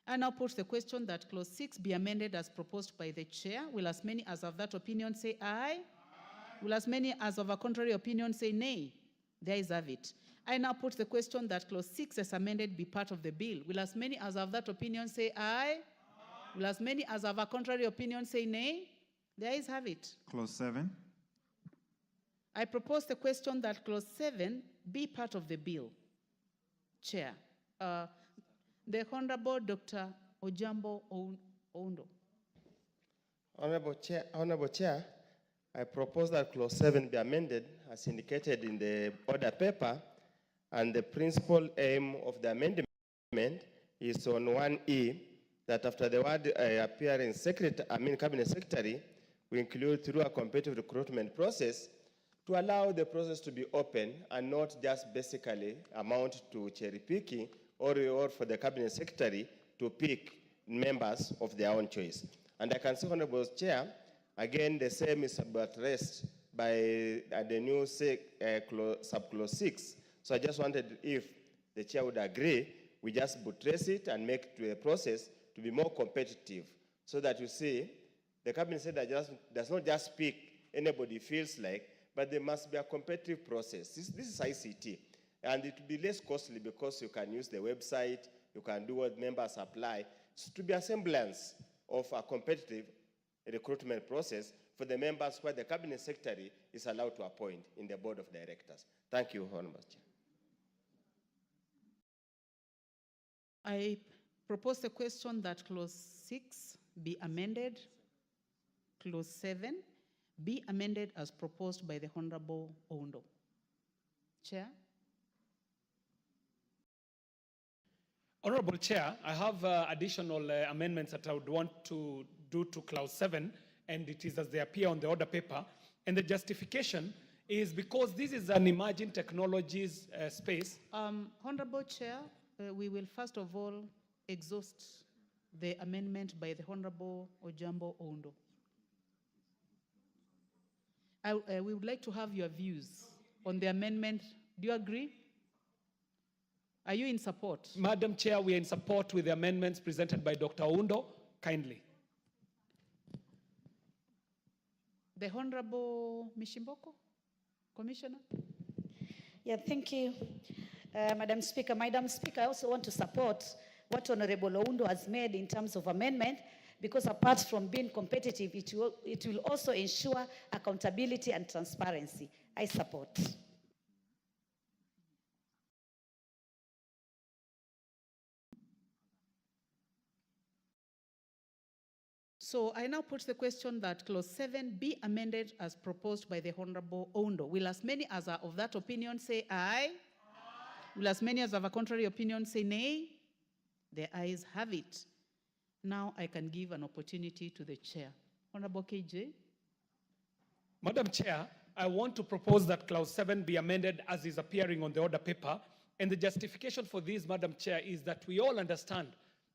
I now put the question that clause 6 be amended as proposed by the Chair. Will as many as have that opinion say aye? Aye. Will as many as have a contrary opinion say nay? The ayes have it. I now put the question that clause 6 as amended be part of the bill. Will as many as have that opinion say aye? Aye. Will as many as have a contrary opinion say nay? The ayes have it. Clause 7. I propose the question that clause 7 be part of the bill. Chair. The Honorable Dr. Ojambo Oundo. Honorable Chair, I propose that clause 7 be amended as indicated in the order paper, and the principal aim of the amendment is on 1E, that after the word appearing Cabinet Secretary, we include through a competitive recruitment process to allow the process to be open and not just basically amount to cherry picking or for the Cabinet Secretary to pick members of their own choice. And I can say, Honorable Chair, again, the same is addressed by the new subclause 6. So I just wondered if the Chair would agree, we just buttress it and make it to a process to be more competitive, so that you see The cabinet secretary does not just speak anybody feels like, but there must be a competitive process. This is ICT, and it will be less costly because you can use the website, you can do what members apply. So to be a semblance of a competitive recruitment process for the members where the cabinet secretary is allowed to appoint in the board of directors. Thank you, Honorable Chair. I propose the question that clause 6 be amended, clause 7 be amended as proposed by the Honorable Oundo. Chair? Honorable Chair, I have additional amendments that I would want to do to clause 7, and it is as they appear on the order paper. And the justification is because this is an emerging technologies space. Honorable Chair, we will first of all exhaust the amendment by the Honorable Ojambo Oundo. We would like to have your views on the amendment. Do you agree? Are you in support? Madam Chair, we are in support with the amendments presented by Dr. Oundo. Kindly. The Honorable Mishimboko, Commissioner. Yeah, thank you, Madam Speaker. Madam Speaker, I also want to support what Honorable Oundo has made in terms of amendment, because apart from being competitive, it will also ensure accountability and transparency. I support. So I now put the question that clause 7 be amended as proposed by the Honorable Oundo. Will as many as are of that opinion say aye? Aye. Will as many as have a contrary opinion say nay? The ayes have it. Now I can give an opportunity to the chair. Honorable KJ. Madam Chair, I want to propose that clause 7 be amended as is appearing on the order paper. And the justification for this, Madam Chair, is that we all understand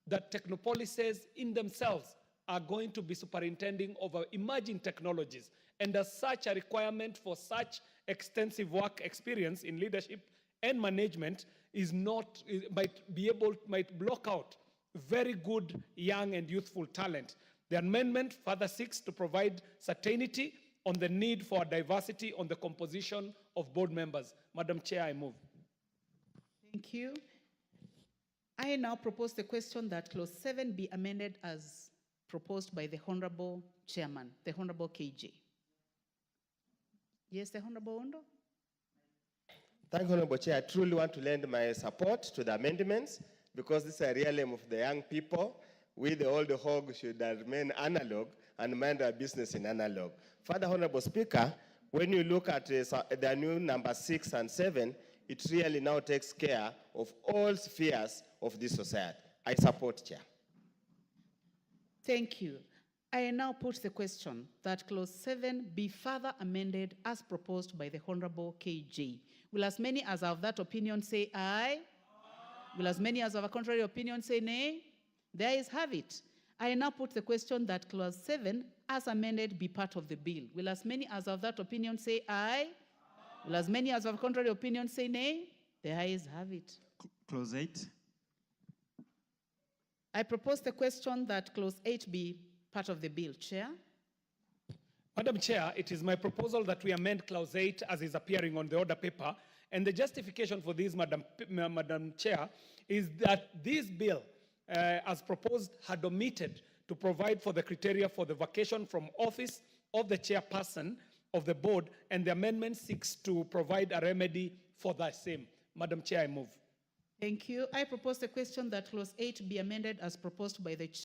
that Technopolises in themselves are going to be superintending over emerging technologies. And as such, a requirement for such extensive work experience in leadership and management might block out very good young and youthful talent. The amendment further seeks to provide certainty on the need for diversity on the composition of board members. Madam Chair, I move. Thank you. I now propose the question that clause 7 be amended as proposed by the Honorable Chairman, the Honorable KJ. Yes, the Honorable Oundo. Thank you, Honorable Chair. I truly want to lend my support to the amendments because this is a realm of the young people. We, the old hog, should remain analog and mind our business in analog. Further, Honorable Speaker, when you look at the new number 6 and 7, it really now takes care of all spheres of this society. I support, Chair. Thank you. I now put the question that clause 7 be further amended as proposed by the Honorable KJ. Will as many as have that opinion say aye? Aye. Will as many as have a contrary opinion say nay? The ayes have it. I now put the question that clause 7 as amended be part of the bill. Will as many as have that opinion say aye? Aye. Will as many as have a contrary opinion say nay? The ayes have it. Clause 8. I propose the question that clause 8 be part of the bill. Chair? Madam Chair, it is my proposal that we amend clause 8 as is appearing on the order paper. And the justification for this, Madam Chair, is that this bill, as proposed, had omitted to provide for the criteria for the vacation from office of the chairperson of the board, and the amendment seeks to provide a remedy for the same. Madam Chair, I move. Thank you. I propose the question that clause 8 be amended as proposed by the